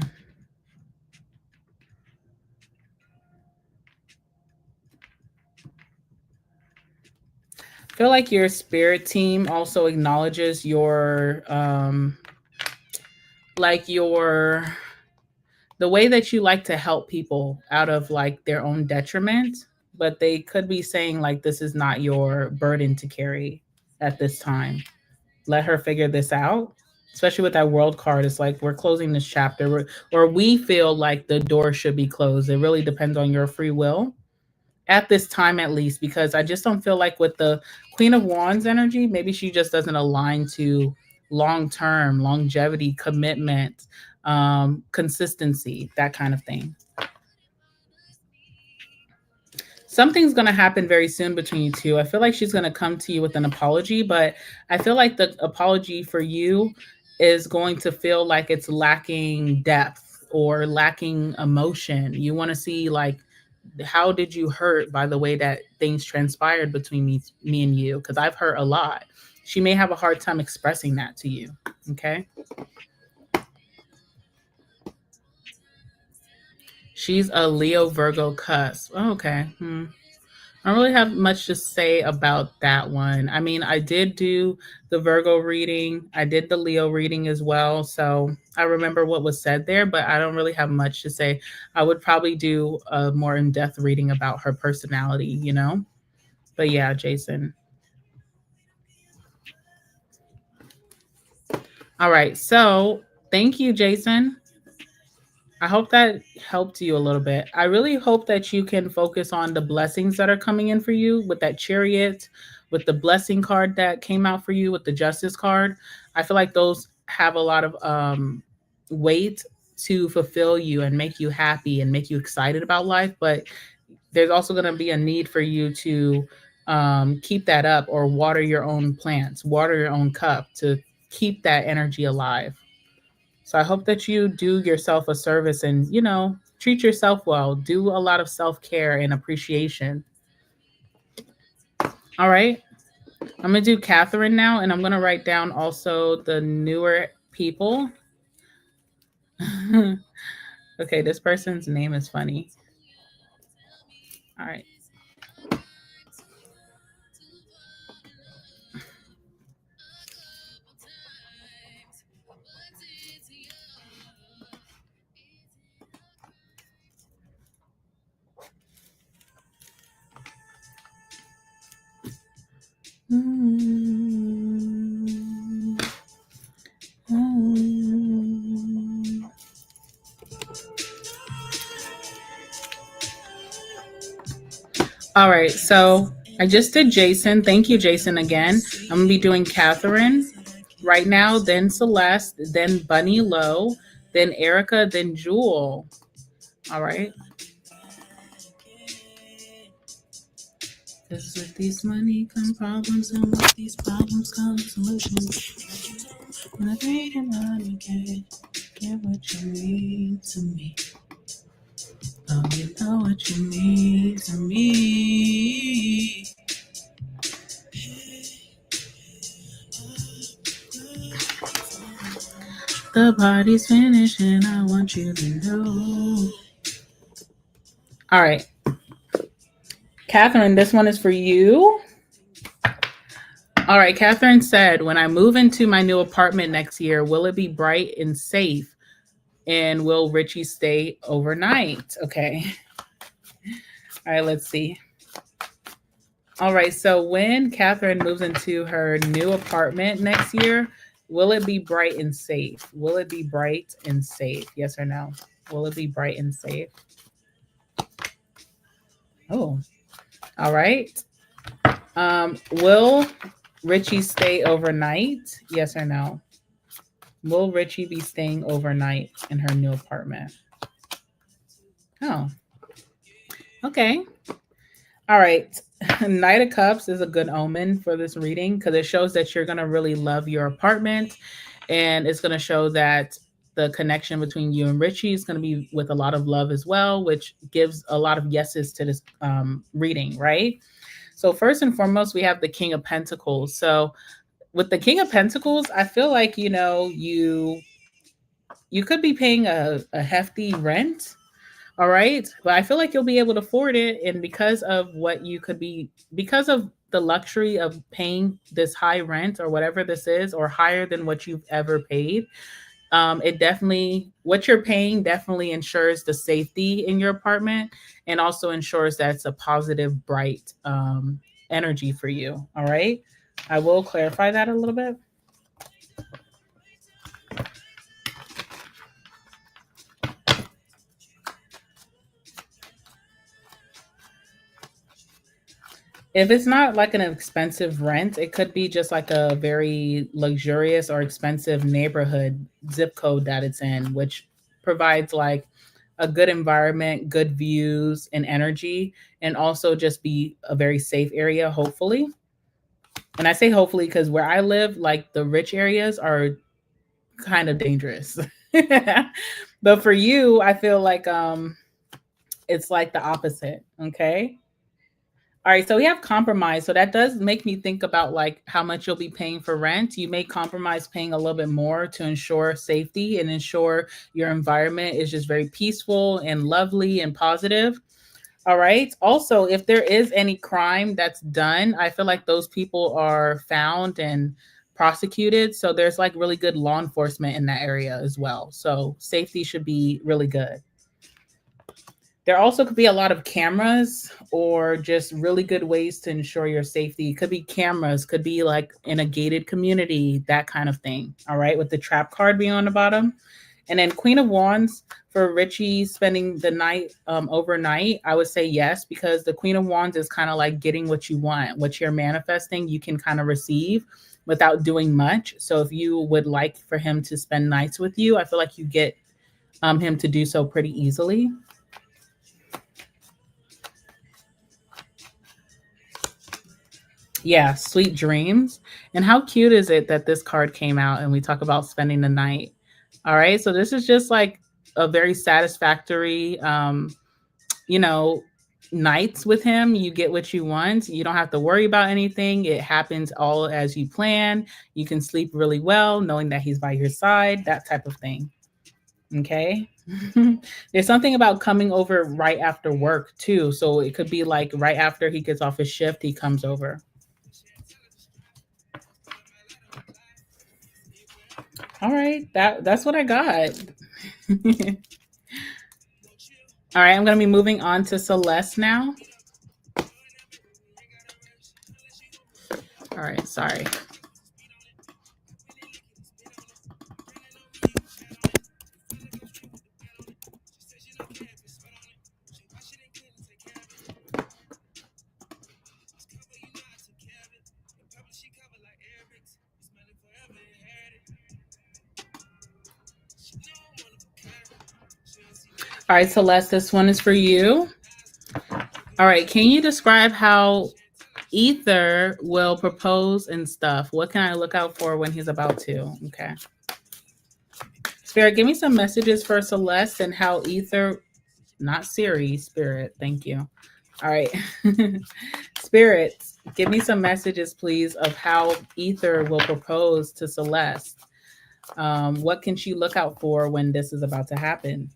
S1: I feel like your spirit team also acknowledges your like your the way that you like to help people out of like their own detriment, but they could be saying like this is not your burden to carry at this time. Let her figure this out. Especially with that world card, it's like we're closing this chapter, or we feel like the door should be closed. It really depends on your free will at this time, at least, because I just don't feel like with the Queen of Wands energy, maybe she just doesn't align to long term longevity, commitment, consistency, that kind of thing. Something's going to happen very soon between you two. I feel like she's going to come to you with an apology, but I feel like the apology for you is going to feel like it's lacking depth or lacking emotion. You want to see like how did you hurt by the way that things transpired between me and you, because I've hurt a lot. She may have a hard time expressing that to you. Okay. She's a Leo Virgo cusp. Oh, okay. I don't really have much to say about that one. I mean, I did do the Virgo reading, I did the Leo reading as well. So I remember what was said there, but I don't really have much to say. I would probably do a more in depth reading about her personality. But yeah, Jason. All right. So thank you, Jason. I hope that helped you a little bit. I really hope that you can focus on the blessings that are coming in for you with that chariot, with the blessing card that came out for you, with the justice card. I feel like those have a lot of weight to fulfill you and make you happy and make you excited about life. But there's also going to be a need for you to keep that up, or water your own plants, water your own cup to keep that energy alive. So I hope that you do yourself a service and, treat yourself well. Do a lot of self care and appreciation. All right. I'm going to do Catherine now, and I'm going to write down also the newer people. Okay, this person's name is funny. All right. All right, so I just did Jason. Thank you, Jason, again. I'm gonna be doing Catherine right now, then Celeste, then Bunny Lowe, then Erica, then Jewel. All right. Cause with these money come problems, and with these problems come solutions. When I think about you, get what you mean to me. Oh, you know what you mean to me. The party's finished, and I want you to know. All right, Catherine, this one is for you. All right, Catherine said, when I move into my new apartment next year, will it be bright and safe? And will Richie stay overnight? Okay. All right, let's see. All right, so when Catherine moves into her new apartment next year, will it be bright and safe? Will it be bright and safe? Yes or no? Will it be bright and safe? Oh, all right. Will Richie stay overnight? Yes or no? Will Richie be staying overnight in her new apartment? Oh, okay. All right. Knight of Cups is a good omen for this reading because it shows that you're going to really love your apartment. And it's going to show that the connection between you and Richie is going to be with a lot of love as well, which gives a lot of yeses to this reading, right? So, first and foremost, we have the King of Pentacles. So, with the King of Pentacles, I feel like, you could be paying a hefty rent. All right. But I feel like you'll be able to afford it. And because of the luxury of paying this high rent or whatever this is, or higher than what you've ever paid, what you're paying definitely ensures the safety in your apartment and also ensures that it's a positive, bright energy for you. All right. I will clarify that a little bit. If it's not like an expensive rent, it could be just like a very luxurious or expensive neighborhood zip code that it's in, which provides like a good environment, good views and energy, and also just be a very safe area, hopefully. And I say hopefully because where I live, like the rich areas are kind of dangerous. But for you, I feel like it's like the opposite. Okay. All right, so we have compromise. So that does make me think about like how much you'll be paying for rent. You may compromise paying a little bit more to ensure safety and ensure your environment is just very peaceful and lovely and positive. All right. Also, if there is any crime that's done, I feel like those people are found and prosecuted. So there's like really good law enforcement in that area as well. So safety should be really good. There also could be a lot of cameras or just really good ways to ensure your safety. It could be cameras, could be like in a gated community, that kind of thing. All right, with the trap card being on the bottom. And then Queen of Wands for Richie spending the night overnight, I would say yes, because the Queen of Wands is kind of like getting what you want, what you're manifesting, you can kind of receive without doing much. So if you would like for him to spend nights with you, I feel like you get him to do so pretty easily. Yeah, sweet dreams. And how cute is it that this card came out and we talk about spending the night? All right. So this is just like a very satisfactory you know, nights with him. You get what you want. You don't have to worry about anything. It happens all as you plan. You can sleep really well knowing that he's by your side, that type of thing. Okay. There's something about coming over right after work too. So it could be like right after he gets off his shift, he comes over. All right, that's what I got. All right, I'm going to be moving on to Celeste now. All right, sorry. All right, Celeste, this one is for you. All right, can you describe how Ether will propose and stuff. What can I look out for when he's about to? Okay. Spirit, give me some messages for Celeste and how Ether, not Siri, Spirit. Thank you. All right. Spirit, give me some messages, please, of how Ether will propose to Celeste. What can she look out for when this is about to happen?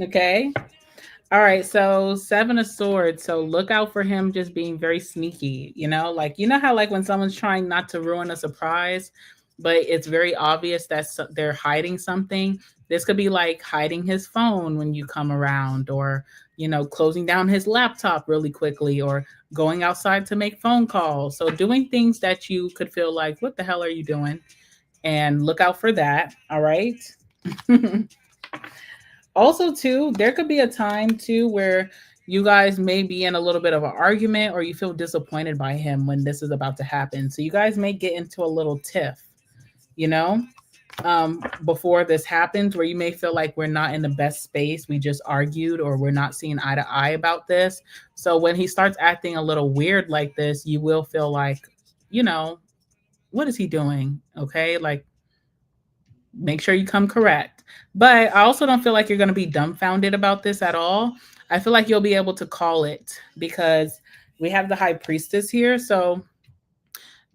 S1: Okay. All right, so Seven of Swords. So look out for him just being very sneaky, like how like when someone's trying not to ruin a surprise, but it's very obvious that they're hiding something. This could be like hiding his phone when you come around, or closing down his laptop really quickly, or going outside to make phone calls. So doing things that you could feel like, what the hell are you doing? And look out for that. All right. Also, too, there could be a time too where you guys may be in a little bit of an argument, or you feel disappointed by him when this is about to happen. So you guys may get into a little tiff, you know, before this happens, where you may feel like we're not in the best space. We just argued, or we're not seeing eye to eye about this. So when he starts acting a little weird like this, you will feel like, you know, what is he doing? Okay. Like, make sure you come correct. But I also don't feel like you're going to be dumbfounded about this at all. I feel like you'll be able to call it, because we have the high priestess here. So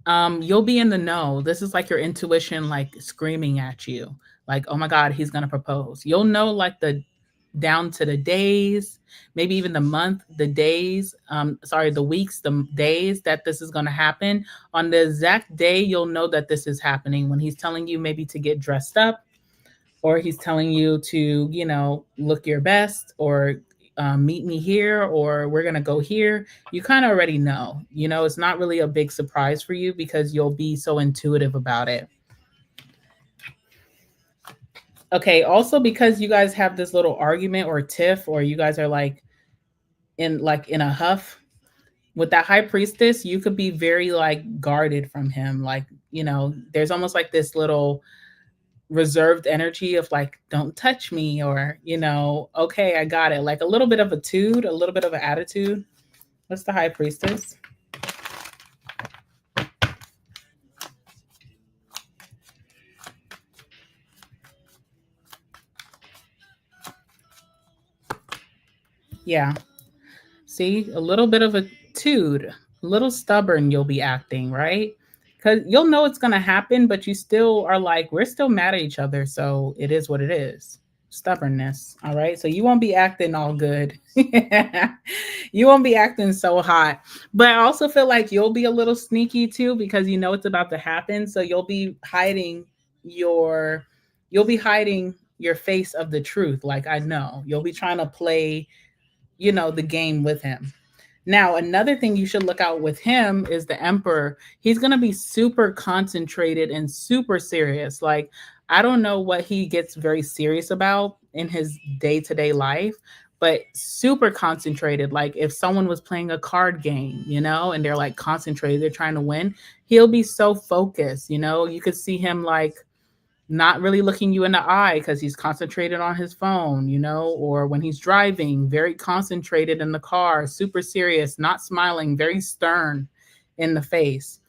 S1: you'll be in the know. This is like your intuition, like screaming at you, like, oh my God, he's going to propose. You'll know like the down to the days, maybe even the month, the days, sorry, the weeks, the days that this is going to happen. On the exact day, you'll know that this is happening when he's telling you maybe to get dressed up, or he's telling you to, look your best, or meet me here, or we're going to go here. You kind of already know, it's not really a big surprise for you because you'll be so intuitive about it. Okay, also because you guys have this little argument or tiff, or you guys are like in a huff with that high priestess, you could be very like guarded from him. Like, there's almost like this little reserved energy of like, don't touch me, or, okay, I got it. Like a little bit of a little bit of an attitude. What's the high priestess? Yeah. See, a little bit of a tude, a little stubborn you'll be acting, right? Because you'll know it's going to happen, but you still are like, we're still mad at each other. So it is what it is. Stubbornness. All right. So you won't be acting all good. You won't be acting so hot. But I also feel like you'll be a little sneaky too, because you know it's about to happen. So your you'll be hiding your face of the truth. Like, I know you'll be trying to play, the game with him. Now, another thing you should look out with him is the emperor. He's going to be super concentrated and super serious. Like, I don't know what he gets very serious about in his day-to-day life, but super concentrated. Like if someone was playing a card game, and they're like concentrated, they're trying to win, he'll be so focused, you could see him like not really looking you in the eye because he's concentrated on his phone, or when he's driving, very concentrated in the car, super serious, not smiling, very stern in the face.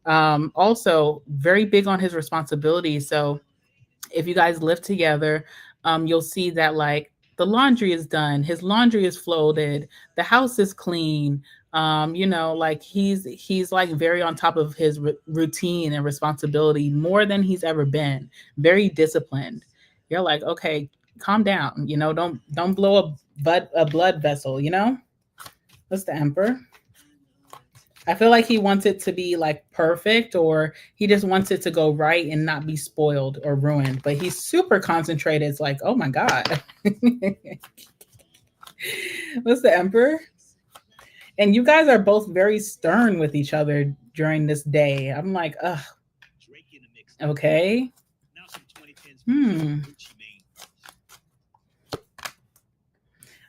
S1: Also, very big on his responsibilities. So, if you guys live together, you'll see that like the laundry is done, his laundry is folded, the house is clean. Like he's like very on top of his routine and responsibility more than he's ever been. Very disciplined. You're like, okay, calm down. Don't blow a blood vessel. What's the emperor? I feel like he wants it to be like perfect, or he just wants it to go right and not be spoiled or ruined. But he's super concentrated. It's like, oh my God. What's the emperor? And you guys are both very stern with each other during this day. I'm like, ugh. Okay.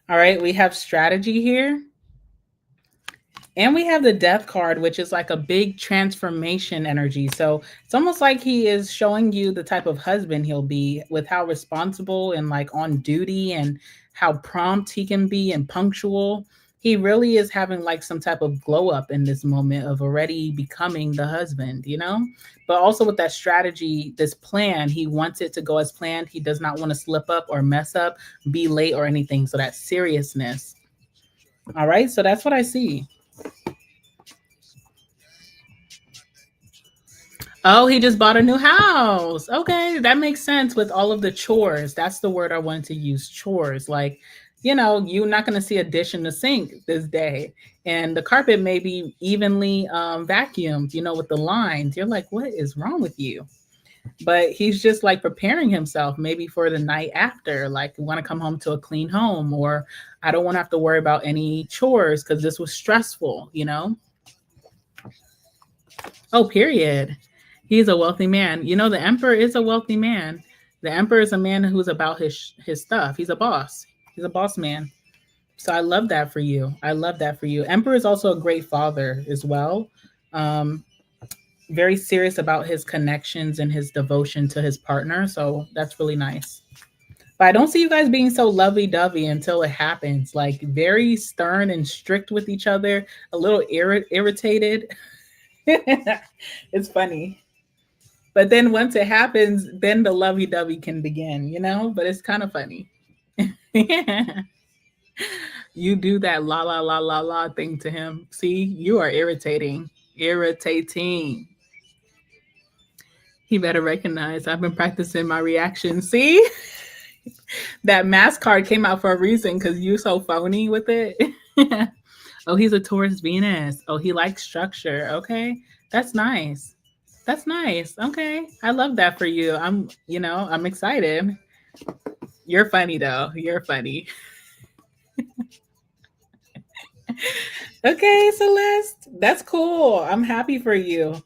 S1: All right, we have strategy here. And we have the death card, which is like a big transformation energy. So it's almost like he is showing you the type of husband he'll be with how responsible and like on duty and how prompt he can be and punctual. He really is having like some type of glow up in this moment of already becoming the husband, you know? But also with that strategy, this plan, he wants it to go as planned. He does not want to slip up or mess up, be late or anything. So that seriousness. All right. So that's what I see. Oh, he just bought a new house. Okay, that makes sense with all of the chores. That's the word I wanted to use, chores. Like, you're not going to see a dish in the sink this day. And the carpet may be evenly vacuumed, with the lines. You're like, what is wrong with you? But he's just like preparing himself maybe for the night after. Like, want to come home to a clean home, or I don't want to have to worry about any chores because this was stressful. Oh, period. He's a wealthy man. The emperor is a wealthy man. The emperor is a man who's about his stuff. He's a boss. He's a boss man. So I love that for you. I love that for you. Emperor is also a great father as well. Um, Very serious about his connections and his devotion to his partner. So that's really nice. But I don't see you guys being so lovey dovey until it happens. Like very stern and strict with each other, a little irritated. It's funny. But then once it happens, then the lovey dovey can begin. But it's kind of funny. You do that la la la la la thing to him. See, you are irritating. Irritating. He better recognize I've been practicing my reaction. See, that mask card came out for a reason because you so phony with it. Oh, he's a Taurus Venus. Oh, he likes structure. Okay, that's nice. That's nice. Okay, I love that for you. I'm excited. You're funny though. You're funny. Okay, Celeste, that's cool. I'm happy for you.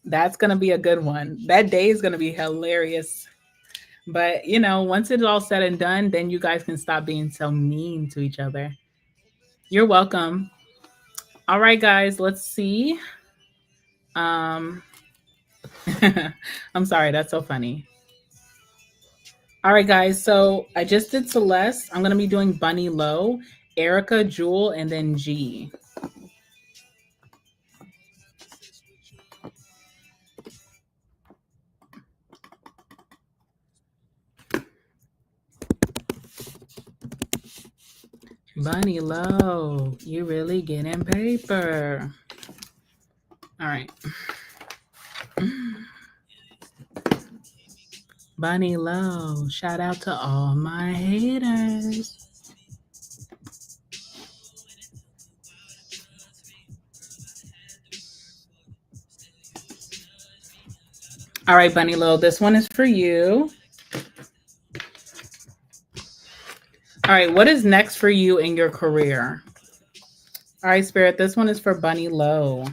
S1: That's gonna be a good one. That day is gonna be hilarious. But once it's all said and done, then you guys can stop being so mean to each other. You're welcome. All right, guys, let's see. Um, I'm sorry, that's so funny. All right, guys, so I just did Celeste. I'm gonna be doing Bunny Low, Erica, Jewel, and then G. Bunny Low, you really getting paper. All right. Bunny Low, shout out to all my haters. All right, Bunny Low, this one is for you. All right, what is next for you in your career? All right, Spirit, this one is for Bunny Low.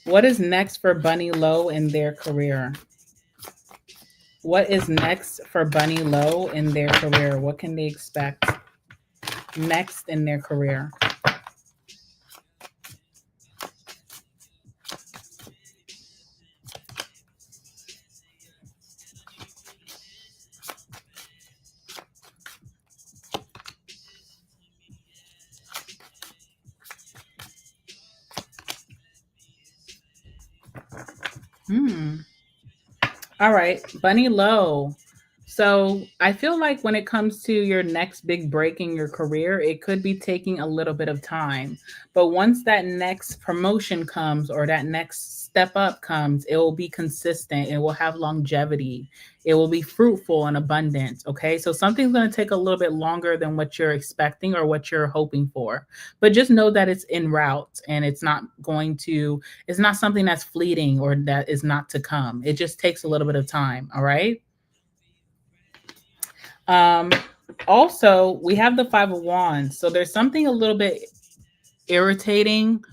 S1: What is next for Bunny Low in their career? What is next for Bunny Low in their career? What can they expect next in their career? Hmm. All right, Bunny Low. So I feel like when it comes to your next big break in your career, it could be taking a little bit of time. But once that next promotion comes or that next step up comes, it will be consistent. It will have longevity. It will be fruitful and abundant. Okay. So something's going to take a little bit longer than what you're expecting or what you're hoping for. But just know that it's en route and it's not something that's fleeting or that is not to come. It just takes a little bit of time. All right. Um, Also, we have the Five of Wands. So there's something a little bit irritating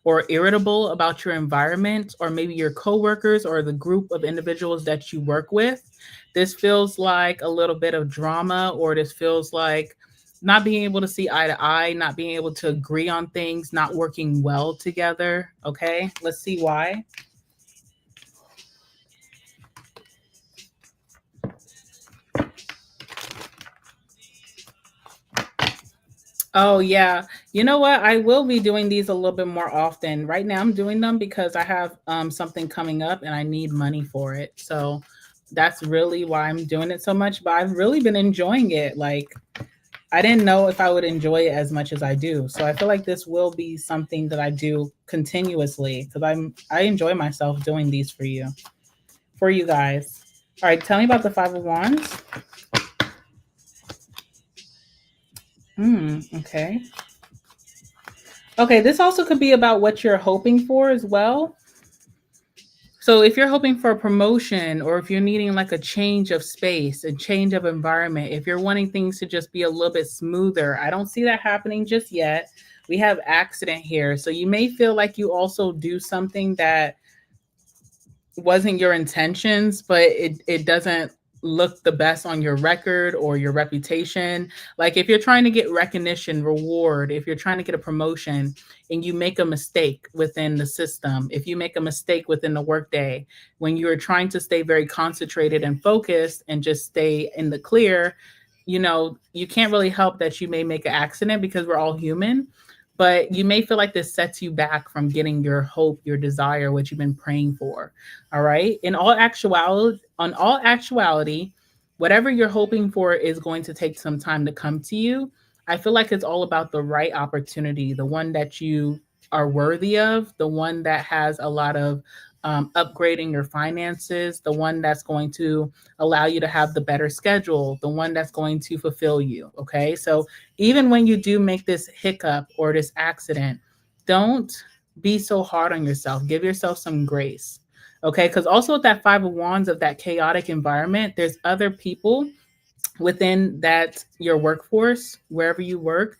S1: or irritable about your environment, or maybe your coworkers or the group of individuals that you work with. This feels like a little bit of drama, or this feels like not being able to see eye to eye, not being able to agree on things, not working well together. Okay, let's see why. Oh, yeah. You know what? I will be doing these a little bit more often. Right now, I'm doing them because I have something coming up and I need money for it. So that's really why I'm doing it so much. But I've really been enjoying it. Like, I didn't know if I would enjoy it as much as I do. So I feel like this will be something that I do continuously because I enjoy myself doing these for you guys. All right, tell me about the Five of Wands. Okay. Okay, this also could be about what you're hoping for as well. So if you're hoping for a promotion or if you're needing like a change of space, a change of environment, if you're wanting things to just be a little bit smoother, I don't see that happening just yet. We have accident here. So you may feel like you also do something that wasn't your intentions, but it doesn't look the best on your record or your reputation. Like if you're trying to get recognition, reward, if you're trying to get a promotion and you make a mistake within the system, if you make a mistake within the workday, when you're trying to stay very concentrated and focused and just stay in the clear, you can't really help that you may make an accident because we're all human, but you may feel like this sets you back from getting your hope, your desire, what you've been praying for. All right. On all actuality, whatever you're hoping for is going to take some time to come to you. I feel like it's all about the right opportunity, the one that you are worthy of, the one that has a lot of upgrading your finances, the one that's going to allow you to have the better schedule, the one that's going to fulfill you. Okay. So even when you do make this hiccup or this accident, don't be so hard on yourself. Give yourself some grace. Okay. Because also with that Five of Wands of that chaotic environment, there's other people within that your workforce, wherever you work,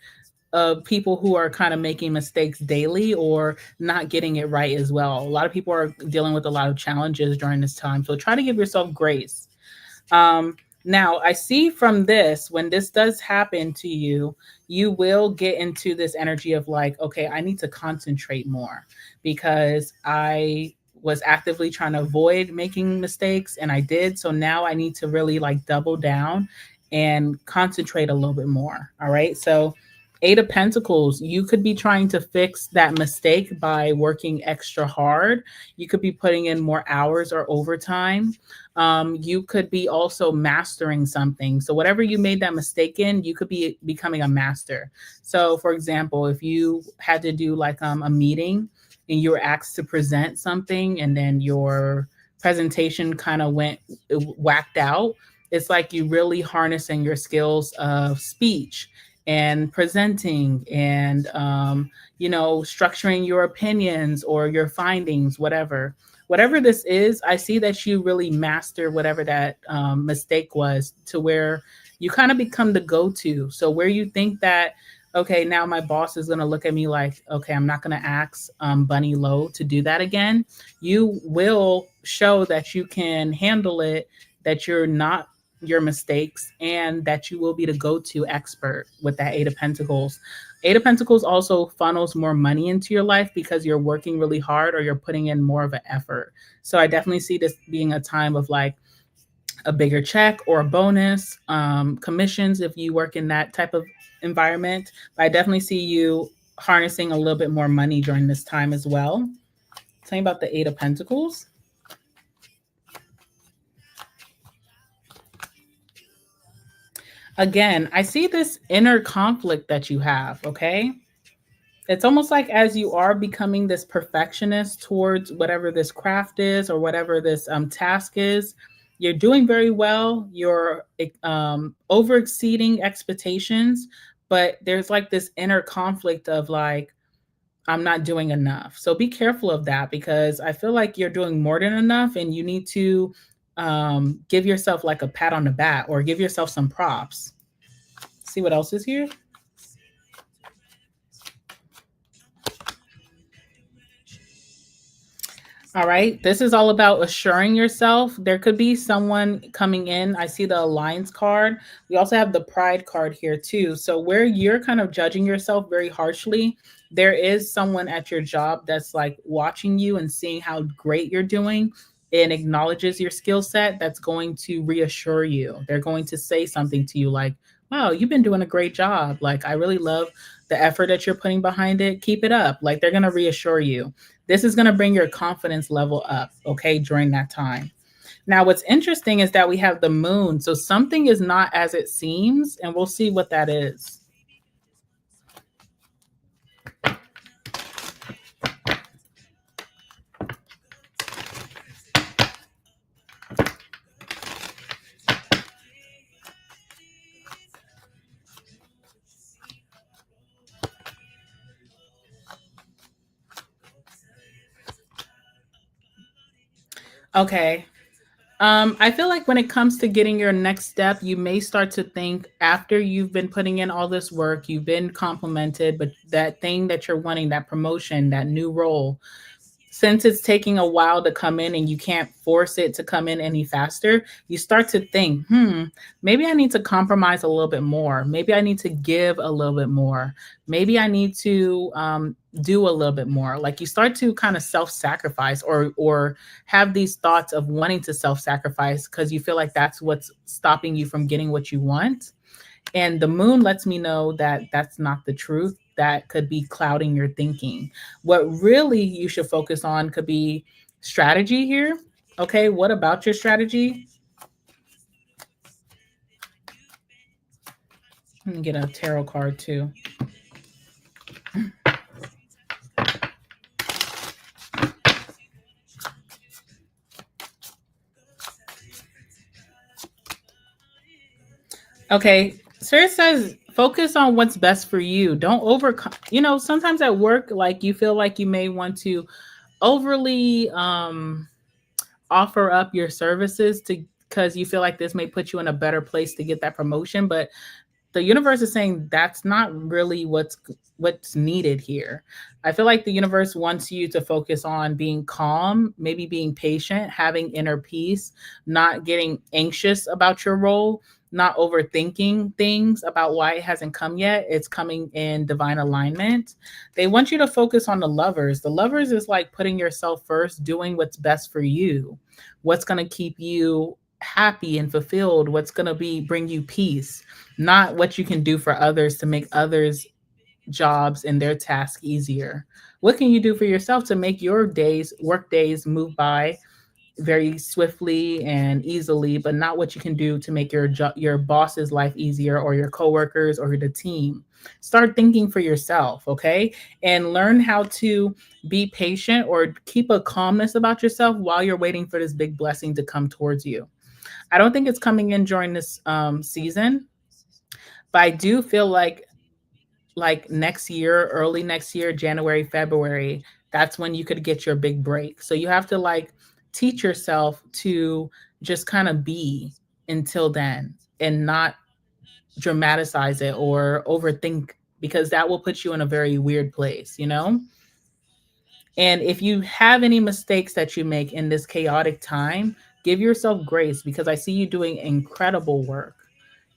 S1: of people who are kind of making mistakes daily or not getting it right as well. A lot of people are dealing with a lot of challenges during this time. So try to give yourself grace. Um, Now, I see from this, when this does happen to you, you will get into this energy of like, okay, I need to concentrate more because I was actively trying to avoid making mistakes and I did. So now I need to really like double down and concentrate a little bit more. All right. So, Eight of Pentacles, you could be trying to fix that mistake by working extra hard. You could be putting in more hours or overtime. You could be also mastering something. So whatever you made that mistake in, you could be becoming a master. So for example, if you had to do like a meeting and you were asked to present something and then your presentation kind of went whacked out, it's like you really harnessing your skills of speech and presenting and structuring your opinions or your findings, whatever this is. I see that you really master whatever that mistake was to where you kind of become the go-to. So where you think that, okay, now my boss is going to look at me like, okay, I'm not going to ask Bunny Lowe to do that again. You will show that you can handle it, that you're not your mistakes, and that you will be the go-to expert with that Eight of Pentacles. Eight of Pentacles also funnels more money into your life because you're working really hard or you're putting in more of an effort. So I definitely see this being a time of like a bigger check or a bonus, commissions if you work in that type of environment. But I definitely see you harnessing a little bit more money during this time as well. Tell me about the Eight of Pentacles. Again, I see this inner conflict that you have, okay? It's almost like as you are becoming this perfectionist towards whatever this craft is or whatever this task is, you're doing very well. You're over exceeding expectations, but there's like this inner conflict of like, I'm not doing enough. So be careful of that because I feel like you're doing more than enough and you need to give yourself like a pat on the back or give yourself some props. See what else is here? All right. This is all about assuring yourself. There could be someone coming in. I see the alliance card. We also have the pride card here, too. So, where you're kind of judging yourself very harshly, there is someone at your job that's like watching you and seeing how great you're doing and acknowledges your skill set. That's going to reassure you. They're going to say something to you like, wow, you've been doing a great job. Like, I really love the effort that you're putting behind it. Keep it up. Like, they're going to reassure you. This is going to bring your confidence level up, okay, during that time. Now, what's interesting is that we have the moon. So something is not as it seems, and we'll see what that is. Okay. I feel like when it comes to getting your next step, you may start to think after you've been putting in all this work, you've been complimented, but that thing that you're wanting, that promotion, that new role, since it's taking a while to come in and you can't force it to come in any faster, you start to think, maybe I need to compromise a little bit more. Maybe I need to give a little bit more. Maybe I need to do a little bit more. Like you start to kind of self-sacrifice or have these thoughts of wanting to self-sacrifice because you feel like that's what's stopping you from getting what you want. And the moon lets me know that that's not the truth. That could be clouding your thinking. What really you should focus on could be strategy here. Okay, what about your strategy? Let me get a tarot card too. Okay, Spirit says focus on what's best for you. Don't overcome. Sometimes at work, like you feel like you may want to overly offer up your services to because you feel like this may put you in a better place to get that promotion, but the universe is saying that's not really what's needed here. I feel like the universe wants you to focus on being calm, maybe being patient, having inner peace, not getting anxious about your role, not overthinking things about why it hasn't come yet. It's coming in divine alignment. They want you to focus on the lovers. The lovers is like putting yourself first, doing what's best for you, what's going to keep you happy and fulfilled, what's going to be bring you peace, not what you can do for others to make others jobs and their task easier. What can you do for yourself to make your work days move by very swiftly and easily, but not what you can do to make your boss's life easier or your coworkers or the team. Start thinking for yourself, okay? And learn how to be patient or keep a calmness about yourself while you're waiting for this big blessing to come towards you. I don't think it's coming in during this season, but I do feel like next year, early next year, January, February, that's when you could get your big break. So you have to like teach yourself to just kind of be until then and not dramatize it or overthink because that will put you in a very weird place. And if you have any mistakes that you make in this chaotic time, give yourself grace because I see you doing incredible work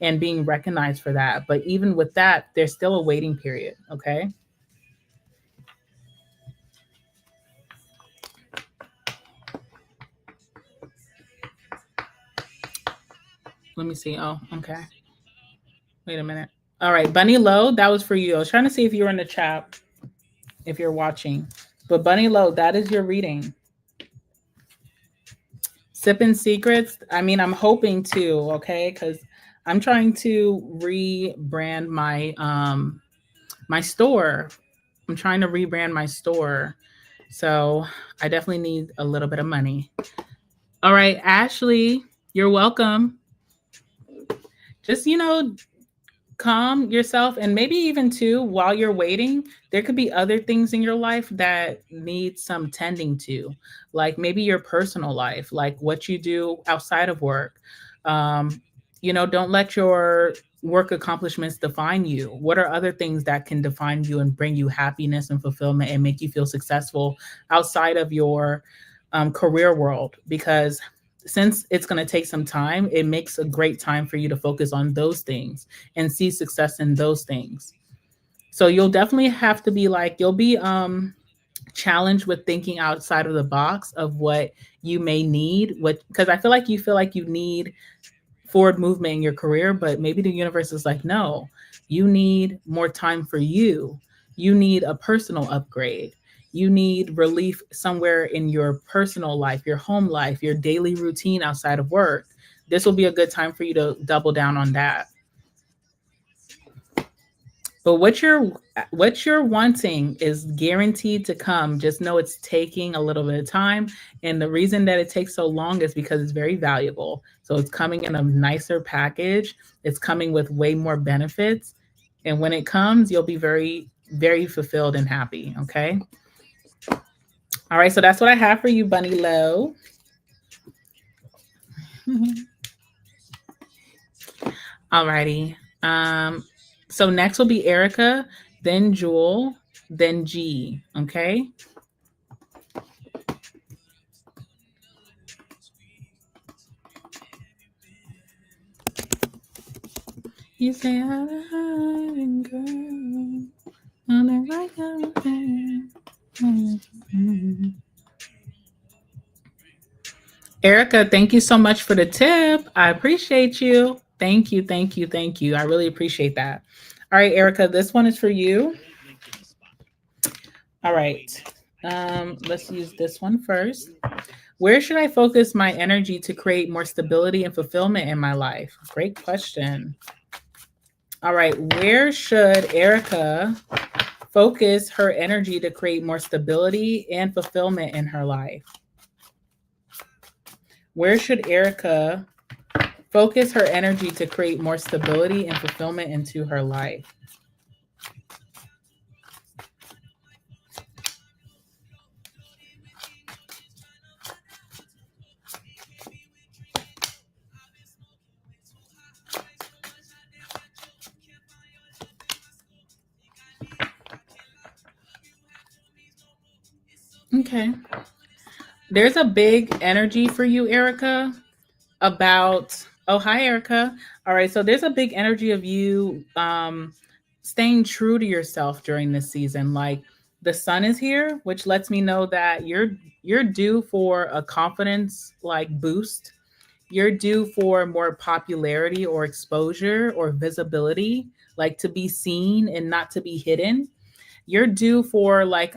S1: and being recognized for that. But even with that, there's still a waiting period. Okay. Let me see. Oh, okay. Wait a minute. All right. Bunny Low, that was for you. I was trying to see if you were in the chat, if you're watching. But Bunny Low, that is your reading. Sipping Secrets. I mean, I'm hoping to, okay, because I'm trying to rebrand my store. I'm trying to rebrand my store. So I definitely need a little bit of money. All right, Ashley, you're welcome. Just, calm yourself and maybe even too while you're waiting there could be other things in your life that need some tending to, like maybe your personal life, like what you do outside of work. Don't let your work accomplishments define you. What are other things that can define you and bring you happiness and fulfillment and make you feel successful outside of your career world, because since it's going to take some time, it makes a great time for you to focus on those things and see success in those things. So you'll definitely have to be like, you'll be challenged with thinking outside of the box of what you may need, what, because I feel like you need forward movement in your career, but maybe the universe is like, no, you need more time for you. You need a personal upgrade. You need relief somewhere in your personal life, your home life, your daily routine outside of work. This will be a good time for you to double down on that. But what you're wanting is guaranteed to come. Just know it's taking a little bit of time. And the reason that it takes so long is because it's very valuable. So it's coming in a nicer package. It's coming with way more benefits. And when it comes, you'll be very, very fulfilled and happy. Okay. All right. So that's what I have for you, Bunny Low. All righty. So next will be Erica, then Jewel, then G. Okay. You say I'm a hiding girl on the right kind. Erica, thank you so much for the tip. I appreciate you. Thank you, thank you, thank you. I really appreciate that. All right, Erica, this one is for you. All right. Let's use this one first. Where should I focus my energy to create more stability and fulfillment in my life? Great question. All right. Where should Erica focus her energy to create more stability and fulfillment in her life? Where should Erica focus her energy to create more stability and fulfillment into her life? Okay. There's a big energy for you, Erica, about, oh, hi, Erica. All right. So there's a big energy of you staying true to yourself during this season. Like, the sun is here, which lets me know that you're due for a confidence like boost. You're due for more popularity or exposure or visibility, like to be seen and not to be hidden. You're due for like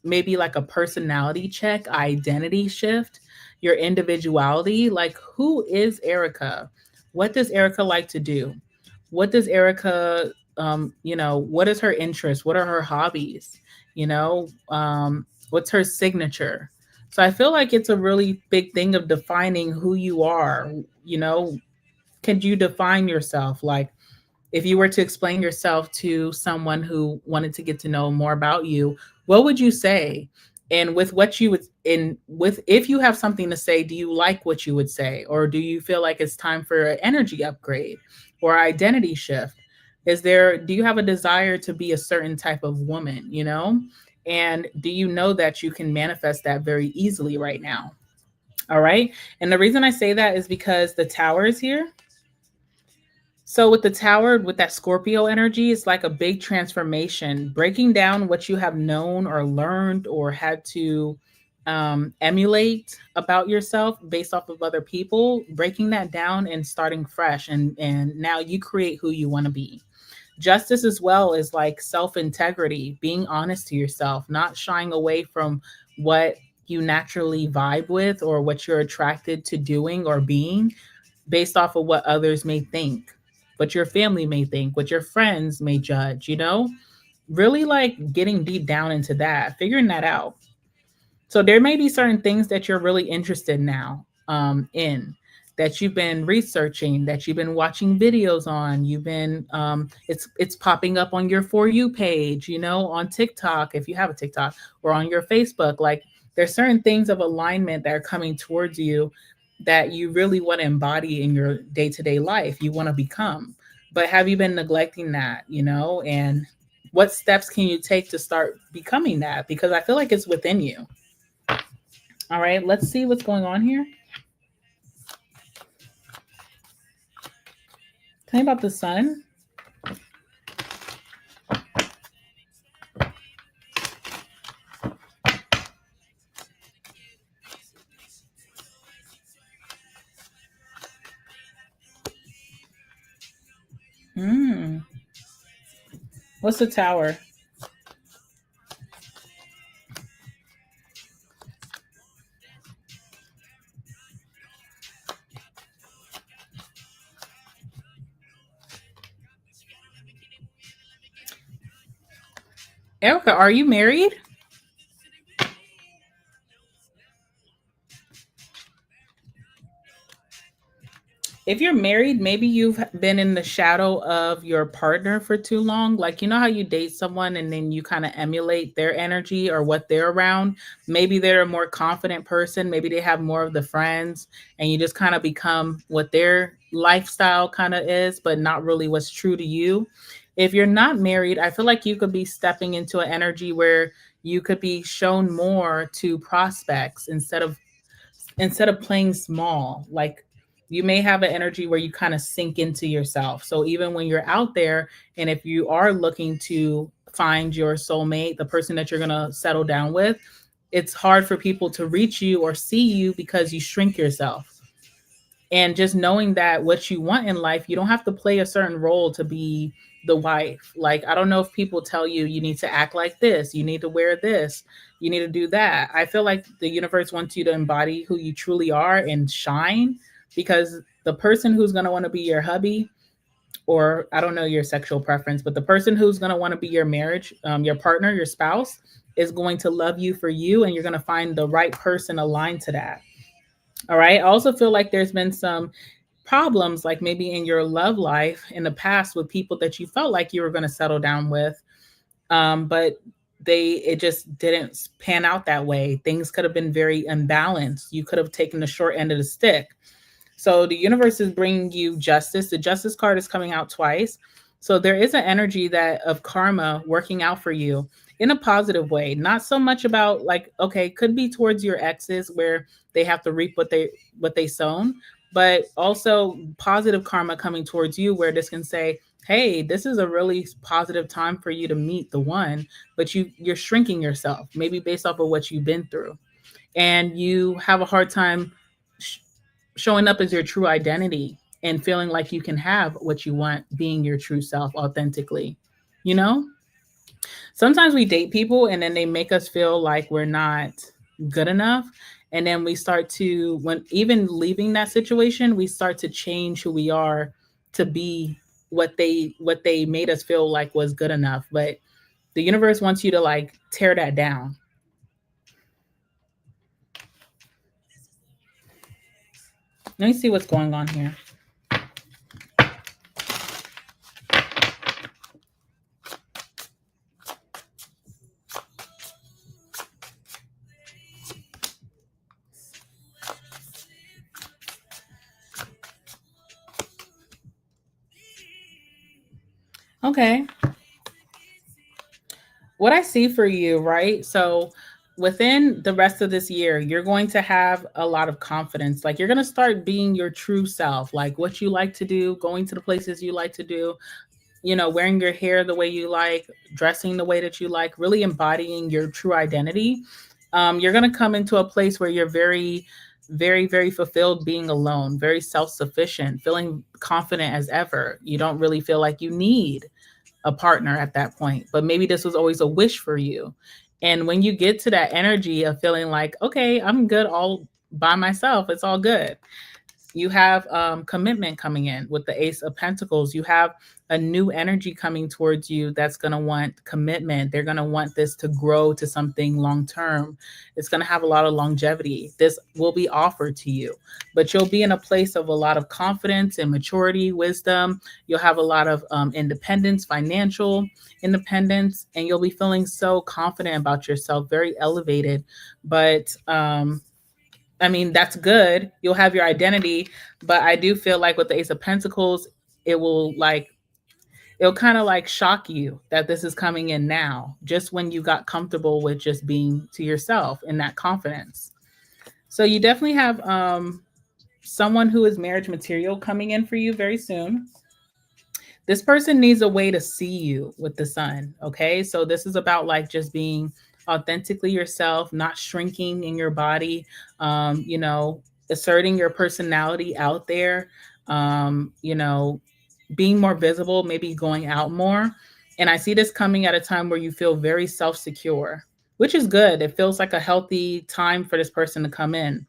S1: maybe like a personality check, identity shift, your individuality. Like, who is Erica? What does Erica like to do? What does Erica what is her interest? What are her hobbies? What's her signature? So I feel like it's a really big thing of defining who you are. You know, can you define yourself? Like, if you were to explain yourself to someone who wanted to get to know more about you, what would you say? And with what you would, in with, if you have something to say, do you like what you would say, or do you feel like it's time for an energy upgrade or identity shift? Do you have a desire to be a certain type of woman? And do you know that you can manifest that very easily right now? All right. And the reason I say that is because the tower is here. So with the tower, with that Scorpio energy, it's like a big transformation, breaking down what you have known or learned or had to emulate about yourself based off of other people, breaking that down and starting fresh. And now you create who you want to be. Justice as well is like self integrity, being honest to yourself, not shying away from what you naturally vibe with or what you're attracted to doing or being based off of what others may think, what your family may think, what your friends may judge. Really like getting deep down into that, figuring that out. So there may be certain things that you're really interested now in, that you've been researching, that you've been watching videos on. You've been it's popping up on your For You page, on TikTok if you have a TikTok, or on your Facebook. Like, there's certain things of alignment that are coming towards you that you really want to embody in your day-to-day life. You want to become. But have you been neglecting that? And what steps can you take to start becoming that? Because I feel like it's within you. All right, let's see what's going on here. Tell me about the sun. Mm. What's the tower? Erica, are you married? If you're married, maybe you've been in the shadow of your partner for too long. Like, you know how you date someone and then you kind of emulate their energy or what they're around? Maybe they're a more confident person. Maybe they have more of the friends, and you just kind of become what their lifestyle kind of is, but not really what's true to you. If you're not married, I feel like you could be stepping into an energy where you could be shown more to prospects instead of playing small. Like, you may have an energy where you kind of sink into yourself, so even when you're out there, and if you are looking to find your soulmate, the person that you're going to settle down with, it's hard for people to reach you or see you because you shrink yourself. And just knowing that what you want in life, you don't have to play a certain role to be the wife. Like, I don't know if people tell you you need to act like this, you need to wear this, you need to do that. I feel like the universe wants you to embody who you truly are and shine, because the person who's going to want to be your hubby, or I don't know your sexual preference, but the person who's going to want to be your marriage, your partner, your spouse, is going to love you for you, and you're going to find the right person aligned to that. All right. I also feel like there's been some problems, like maybe in your love life in the past, with people that you felt like you were going to settle down with, but it just didn't pan out that way. Things could have been very imbalanced. You could have taken the short end of the stick. So the universe is bringing you justice. The justice card is coming out twice. So there is an energy that of karma working out for you in a positive way. Not so much about, like, okay, could be towards your exes where they have to reap what they sown, but also positive karma coming towards you where this can say, hey, this is a really positive time for you to meet the one, but you're shrinking yourself, maybe based off of what you've been through, and you have a hard time sh- showing up as your true identity and feeling like you can have what you want, being your true self authentically. You know, sometimes we date people and then they make us feel like we're not good enough. And then we start to, when even leaving that situation, we start to change who we are to be what they made us feel like was good enough. But the universe wants you to like tear that down. Let me see what's going on here. Okay. What I see for you, right? So within the rest of this year, you're going to have a lot of confidence. Like, you're going to start being your true self, like what you like to do, going to the places you like to do, wearing your hair the way you like, dressing the way that you like, really embodying your true identity. You're going to come into a place where you're very, very, very fulfilled being alone, very self sufficient, feeling confident as ever. You don't really feel like you need a partner at that point, but maybe this was always a wish for you. And when you get to that energy of feeling like, okay, I'm good all by myself, it's all good, you have commitment coming in with the Ace of Pentacles. You have a new energy coming towards you that's going to want commitment. They're going to want this to grow to something long term. It's going to have a lot of longevity. This will be offered to you, but you'll be in a place of a lot of confidence and maturity, wisdom. You'll have a lot of independence, financial independence, and you'll be feeling so confident about yourself, very elevated. But I mean, that's good. You'll have your identity, but I do feel like with the Ace of Pentacles, it will like it'll kind of like shock you that this is coming in now, just when you got comfortable with just being to yourself in that confidence. So you definitely have someone who is marriage material coming in for you very soon. This person needs a way to see you with the sun. Okay. So this is about like just being authentically yourself, not shrinking in your body, you know, asserting your personality out there, you know, being more visible, maybe going out more. And I see this coming at a time where you feel very self secure, which is good. It feels like a healthy time for this person to come in.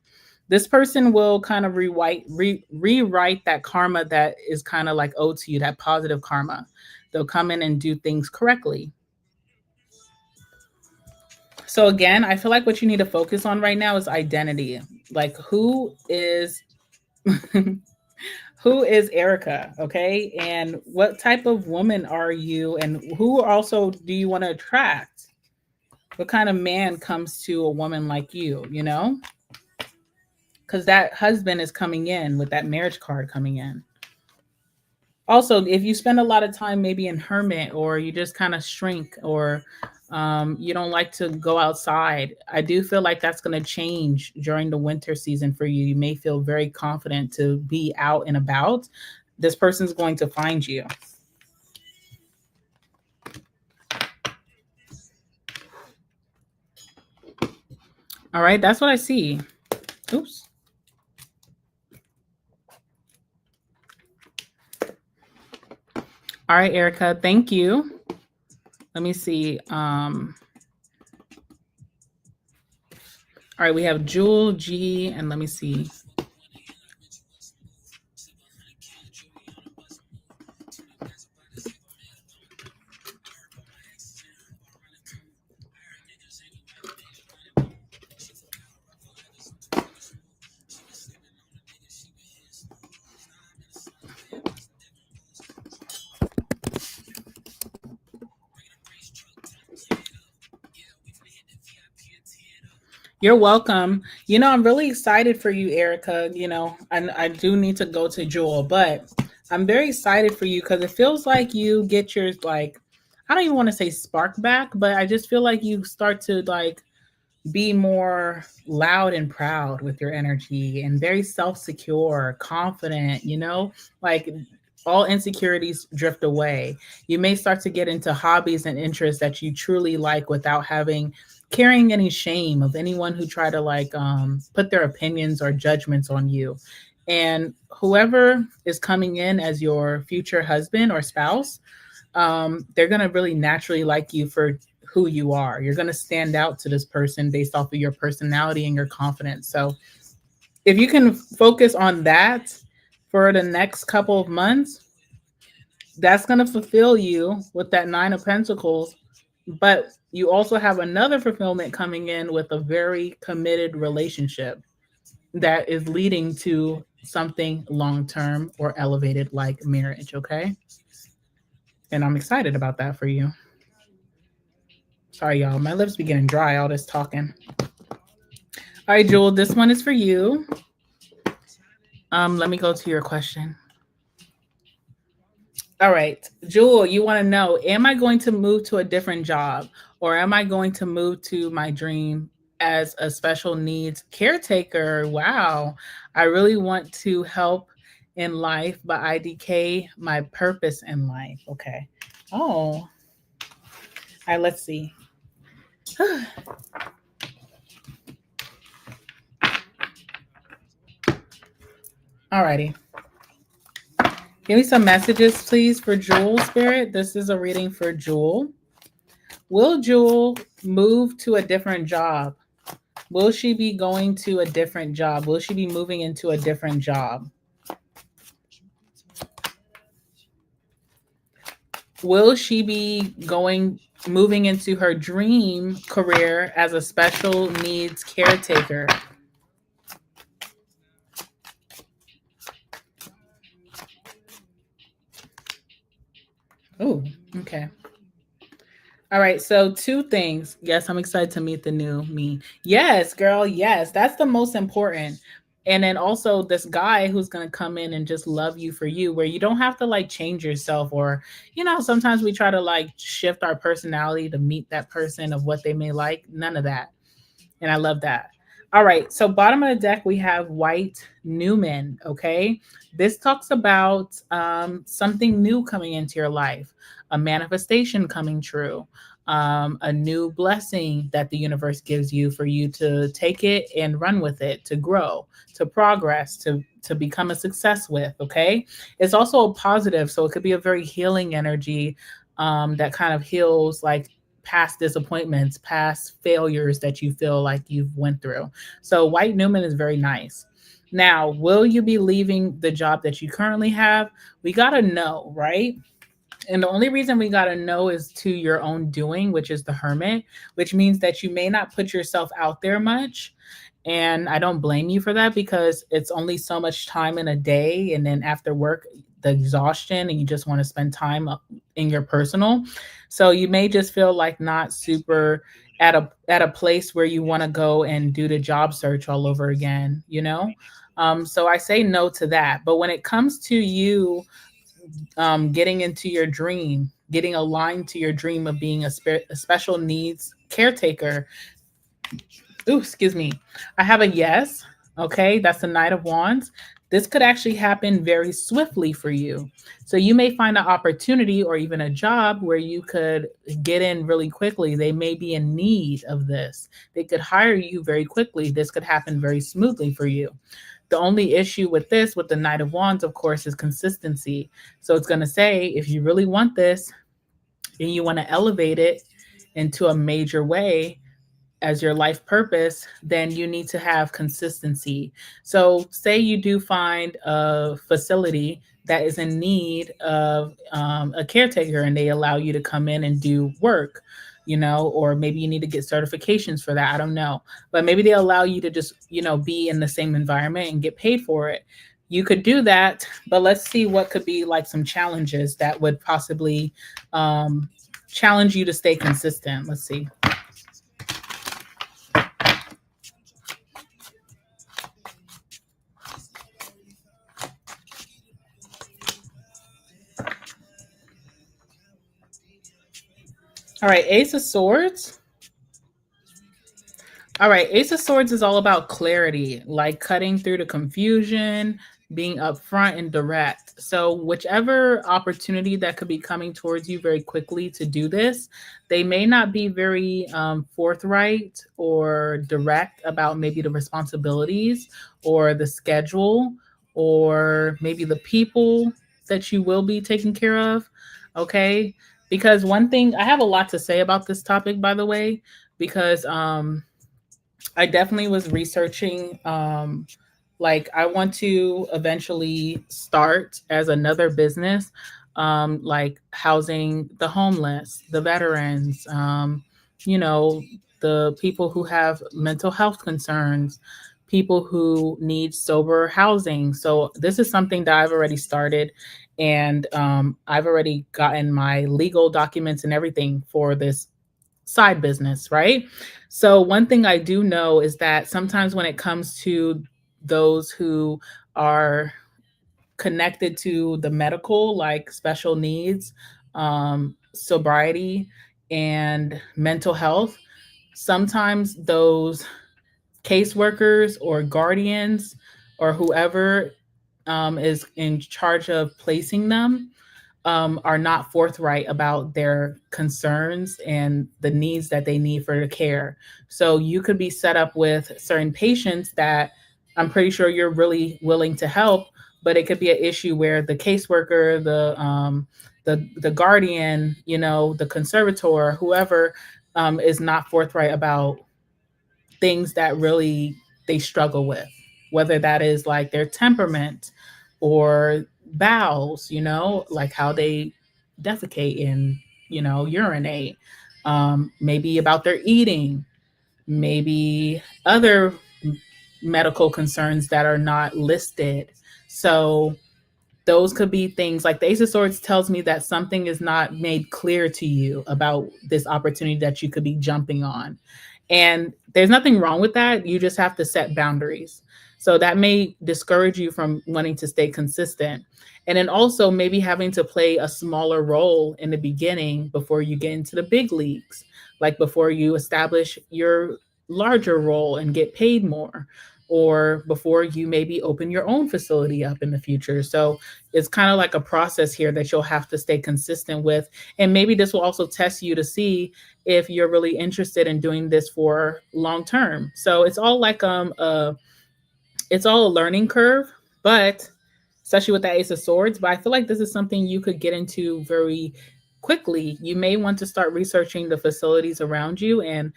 S1: This person will kind of rewrite that karma that is kind of like owed to you, that positive karma. They'll come in and do things correctly. So again, I feel like what you need to focus on right now is identity. Like who is Erica, okay? And what type of woman are you and who also do you want to attract? What kind of man comes to a woman like you, you know? Cuz that husband is coming in with that marriage card coming in. Also, if you spend a lot of time maybe in hermit or you just kind of shrink or you don't like to go outside, I do feel like that's going to change during the winter season for you. You may feel very confident to be out and about. This person's going to find you. All right, that's what I see. Oops. All right, Erica, thank you. Let me see. All right, we have Jewel, G, and let me see. You're welcome. You know, I'm really excited for you, Erica. You know, I do need to go to Jewel, but I'm very excited for you because it feels like you get your like, I don't even want to say spark back, but I just feel like you start to like be more loud and proud with your energy and very self-secure, confident, you know, like all insecurities drift away. You may start to get into hobbies and interests that you truly like without having carrying any shame of anyone who try to like put their opinions or judgments on you. And whoever is coming in as your future husband or spouse, they're going to really naturally like you for who you are. You're going to stand out to this person based off of your personality and your confidence. So if you can focus on that for the next couple of months, that's going to fulfill you with that Nine of Pentacles. But you also have another fulfillment coming in with a very committed relationship that is leading to something long term or elevated like marriage. Okay. And I'm excited about that for you. Sorry, y'all. My lips be getting dry, all this talking. All right, Jewel, this one is for you. Let me go to your question. All right, Jewel, you want to know, am I going to move to a different job or am I going to move to my dream as a special needs caretaker? Wow. I really want to help in life, but I decay my purpose in life. Okay. Oh, all right, let's see. All righty. Give me some messages, please, for Jewel Spirit. This is a reading for Jewel. Will Jewel move to a different job? Will she be going to a different job? Will she be moving into a different job? Will she be moving into her dream career as a special needs caretaker? Oh, okay. All right, so two things. Yes, I'm excited to meet the new me. Yes, girl, yes. That's the most important. And then also this guy who's going to come in and just love you for you where you don't have to like change yourself or you know, sometimes we try to like shift our personality to meet that person of what they may like. None of that. And I love that. All right. So bottom of the deck, we have White Newman. Okay. This talks about something new coming into your life, a manifestation coming true, a new blessing that the universe gives you for you to take it and run with it, to grow, to progress, to become a success with. Okay. It's also a positive. So it could be a very healing energy that kind of heals like past disappointments, past failures that you feel like you've went through. So White Newman is very nice. Now, will you be leaving the job that you currently have? We got to know, right? And the only reason we got to know is to your own doing, which is the hermit, which means that you may not put yourself out there much. And I don't blame you for that because it's only so much time in a day. And then after work, the exhaustion, and you just want to spend time in your personal. So you may just feel like not super at a place where you want to go and do the job search all over again, you know? So I say no to that. But when it comes to you getting into your dream, getting aligned to your dream of being a special needs caretaker. Ooh, excuse me. I have a yes. Okay, that's the Knight of Wands. This could actually happen very swiftly for you. So you may find an opportunity or even a job where you could get in really quickly. They may be in need of this. They could hire you very quickly. This could happen very smoothly for you. The only issue with this, with the Knight of Wands, of course, is consistency. So it's going to say, if you really want this and you want to elevate it into a major way as your life purpose, then you need to have consistency. So, say you do find a facility that is in need of a caretaker and they allow you to come in and do work, or maybe you need to get certifications for that. I don't know. But maybe they allow you to just, be in the same environment and get paid for it. You could do that, but let's see what could be like some challenges that would possibly um, challenge you to stay consistent. Let's see. All right, Ace of Swords. All right, Ace of Swords is all about clarity, like cutting through the confusion, being upfront and direct. So, whichever opportunity that could be coming towards you very quickly to do this, they may not be very forthright or direct about maybe the responsibilities or the schedule or maybe the people that you will be taking care of. Okay. Because one thing, I have a lot to say about this topic, by the way, because I definitely was researching. Like, I want to eventually start as another business, like housing the homeless, the veterans, you know, the people who have mental health concerns, people who need sober housing. So, this is something that I've already started. And I've already gotten my legal documents and everything for this side business, right? So one thing I do know is that sometimes when it comes to those who are connected to the medical, like special needs, sobriety, and mental health, sometimes those caseworkers or guardians or whoever is in charge of placing them are not forthright about their concerns and the needs that they need for the care. So you could be set up with certain patients that I'm pretty sure you're really willing to help, but it could be an issue where the caseworker, the guardian, the conservator, whoever is not forthright about things that really they struggle with, whether that is like their temperament or bowels, like how they defecate and, urinate, maybe about their eating, maybe other medical concerns that are not listed. So those could be things like the Ace of Swords tells me that something is not made clear to you about this opportunity that you could be jumping on. And there's nothing wrong with that. You just have to set boundaries. So that may discourage you from wanting to stay consistent. And then also maybe having to play a smaller role in the beginning before you get into the big leagues, like before you establish your larger role and get paid more, or before you maybe open your own facility up in the future. So it's kind of like a process here that you'll have to stay consistent with. And maybe this will also test you to see if you're really interested in doing this for long term. So it's all a learning curve, but especially with that Ace of Swords. But I feel like this is something you could get into very quickly. You may want to start researching the facilities around you and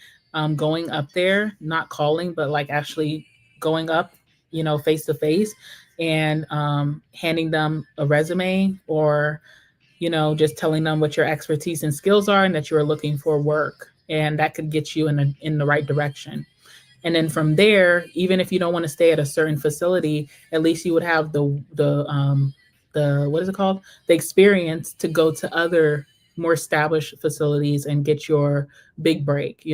S1: going up there, not calling, but like actually going up, face to face, and handing them a resume, or just telling them what your expertise and skills are and that you're looking for work. And that could get you in the right direction. And then from there, even if you don't want to stay at a certain facility, at least you would have the what is it called, the experience to go to other more established facilities and get your big break.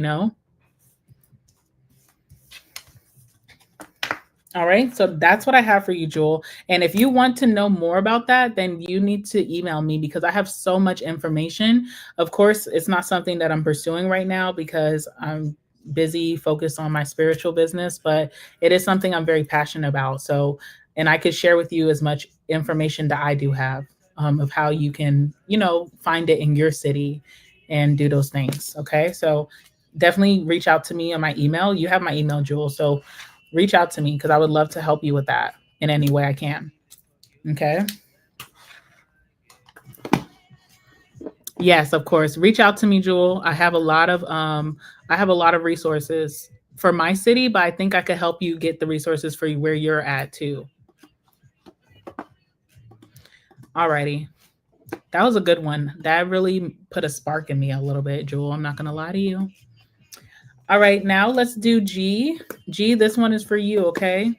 S1: All right, so that's what I have for you, Jewel. And if you want to know more about that, then you need to email me because I have so much information. Of course, it's not something that I'm pursuing right now because I'm busy, focused on my spiritual business, but it is something I'm very passionate about. So, and I could share with you as much information that I do have of how you can, find it in your city and do those things. Okay, so definitely reach out to me on my email. You have my email, Jewel. So reach out to me because I would love to help you with that in any way I can. Okay. Yes, of course. Reach out to me, Jewel. I have a lot of resources for my city, but I think I could help you get the resources for where you're at too. Alrighty. That was a good one. That really put a spark in me a little bit, Jewel. I'm not gonna lie to you. All right, now let's do G. G, this one is for you, okay?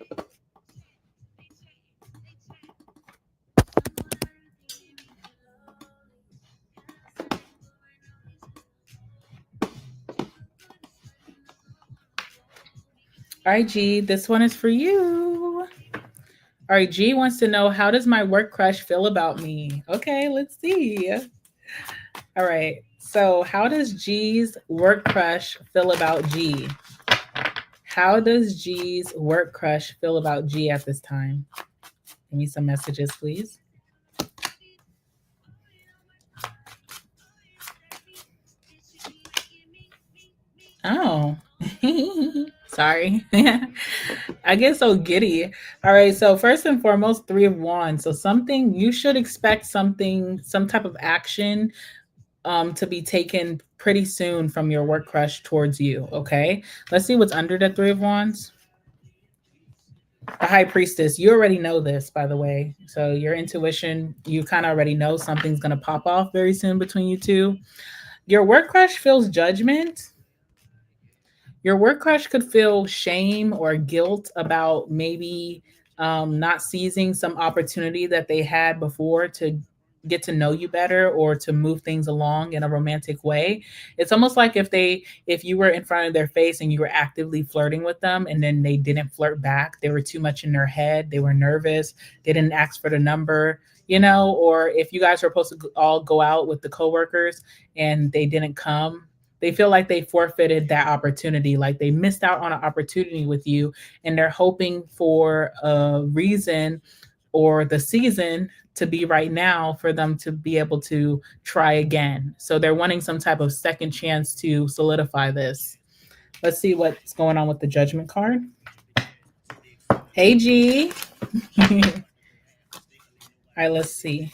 S1: All right, G, this one is for you. All right, G wants to know, how does my work crush feel about me? Okay, let's see. All right. So, how does G's work crush feel about G? How does G's work crush feel about G at this time? Give me some messages, please. Oh, sorry. I get so giddy. All right. So, first and foremost, Three of Wands. So, something you should expect something, some type of action to be taken pretty soon from your work crush towards you. Okay. Let's see what's under the Three of Wands. The High Priestess. You already know this, by the way. So your intuition, you kind of already know something's going to pop off very soon between you two. Your work crush feels judgment. Your work crush could feel shame or guilt about maybe not seizing some opportunity that they had before to get to know you better or to move things along in a romantic way. It's almost like if you were in front of their face and you were actively flirting with them and then they didn't flirt back, they were too much in their head, they were nervous, they didn't ask for the number, or if you guys were supposed to all go out with the coworkers and they didn't come, they feel like they forfeited that opportunity, like they missed out on an opportunity with you, and they're hoping for a reason or the season to be right now for them to be able to try again. So they're wanting some type of second chance to solidify this. Let's see what's going on with the Judgment card. Hey, G. All right, let's see.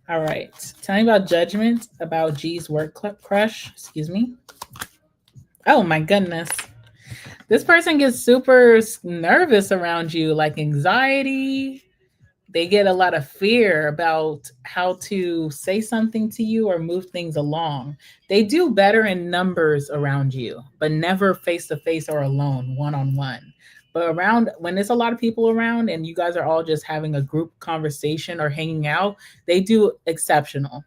S1: All right. Tell me about Judgment, about G's work crush. Excuse me. Oh, my goodness. This person gets super nervous around you, like anxiety. They get a lot of fear about how to say something to you or move things along. They do better in numbers around you, but never face to face or alone, one on one. But around, when there's a lot of people around and you guys are all just having a group conversation or hanging out, they do exceptional.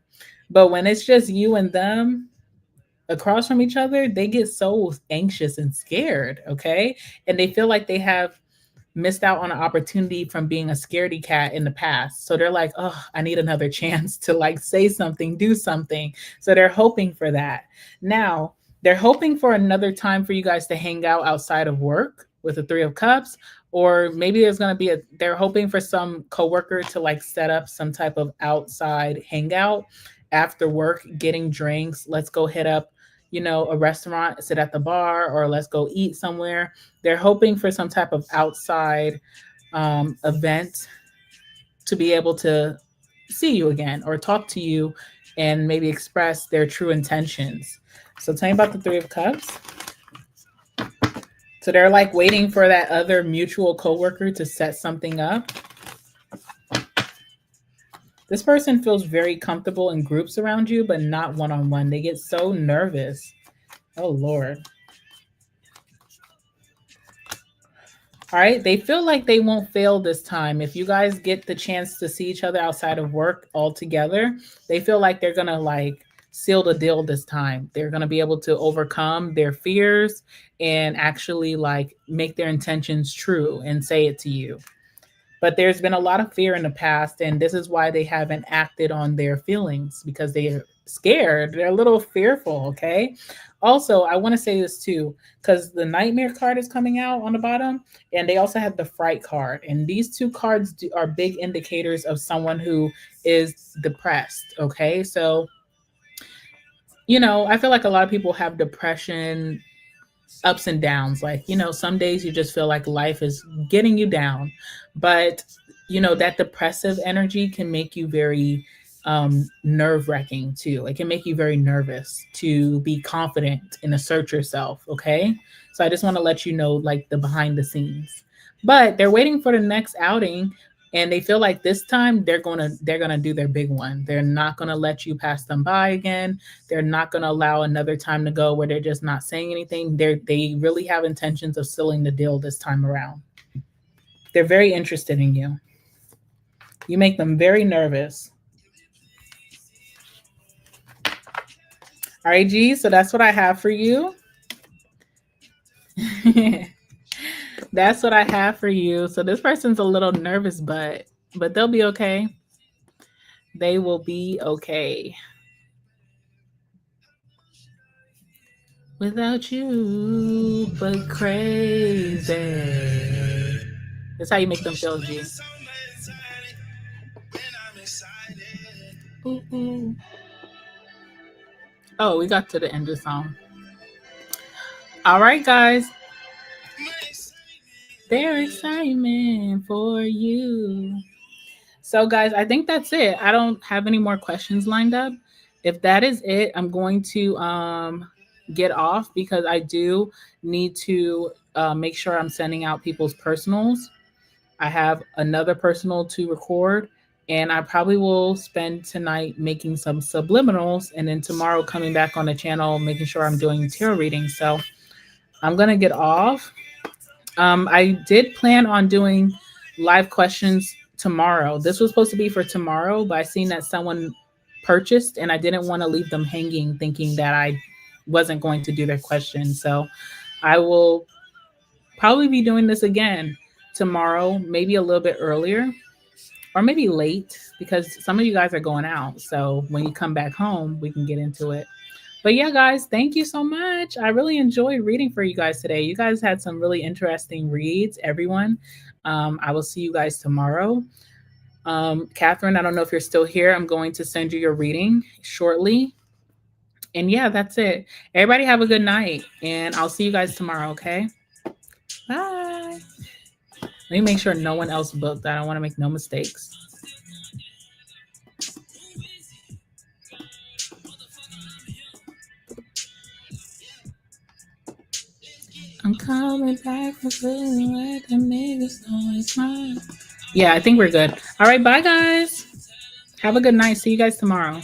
S1: But when it's just you and them across from each other, they get so anxious and scared, okay? And they feel like they have missed out on an opportunity from being a scaredy cat in the past. So they're like, oh, I need another chance to like say something, do something. So they're hoping for that. Now, They're hoping for another time for you guys to hang out outside of work with the Three of Cups, or maybe there's going to be a, they're hoping for some coworker to like set up some type of outside hangout after work, getting drinks. Let's go hit up, a restaurant, sit at the bar, or let's go eat somewhere. They're hoping for some type of outside event to be able to see you again or talk to you and maybe express their true intentions. So tell me about the Three of Cups. So they're like waiting for that other mutual coworker to set something up. This person feels very comfortable in groups around you, but not one on one. They get so nervous. Oh, Lord. All right. They feel like they won't fail this time. If you guys get the chance to see each other outside of work all together, they feel like they're going to like seal the deal this time. They're going to be able to overcome their fears and actually like make their intentions true and say it to you. But there's been a lot of fear in the past, and this is why they haven't acted on their feelings because they're scared. They're a little fearful, okay? Also, I want to say this too, because the nightmare card is coming out on the bottom, and they also have the fright card. And these two cards are big indicators of someone who is depressed, okay? So, I feel like a lot of people have depression ups and downs. Like, some days you just feel like life is getting you down. But, that depressive energy can make you very nerve wracking too. It can make you very nervous to be confident and assert yourself. Okay. So I just want to let you know, like, the behind the scenes. But they're waiting for the next outing, and they feel like this time they're gonna do their big one. They're not gonna let you pass them by again. They're not gonna allow another time to go where they're just not saying anything. They really have intentions of sealing the deal this time around. They're very interested in you. You make them very nervous. All right, G. So that's what I have for you. That's what I have for you. So this person's a little nervous, but they'll be okay. They will be okay. Without you, but crazy. That's how you make them feel, G. Ooh, ooh. Oh, we got to the end of the song. All right, guys. Their excitement for you. So, guys, I think that's it. I don't have any more questions lined up. If that is it, I'm going to get off because I do need to make sure I'm sending out people's personals. I have another personal to record, and I probably will spend tonight making some subliminals, and then tomorrow coming back on the channel, making sure I'm doing tarot readings. So I'm going to get off. I did plan on doing live questions tomorrow. This was supposed to be for tomorrow, but I seen that someone purchased, and I didn't want to leave them hanging thinking that I wasn't going to do their question. So I will probably be doing this again tomorrow, maybe a little bit earlier or maybe late because some of you guys are going out. So when you come back home, we can get into it. But yeah, guys, thank you so much. I really enjoyed reading for you guys today. You guys had some really interesting reads, everyone. I will see you guys tomorrow. Catherine, I don't know if you're still here. I'm going to send you your reading shortly. And yeah, that's it. Everybody have a good night, and I'll see you guys tomorrow, okay? Bye. Let me make sure no one else booked. I don't want to make no mistakes. I'm coming back for feeling like the niggas know it's mine. Yeah, I think we're good. All right, bye, guys. Have a good night. See you guys tomorrow.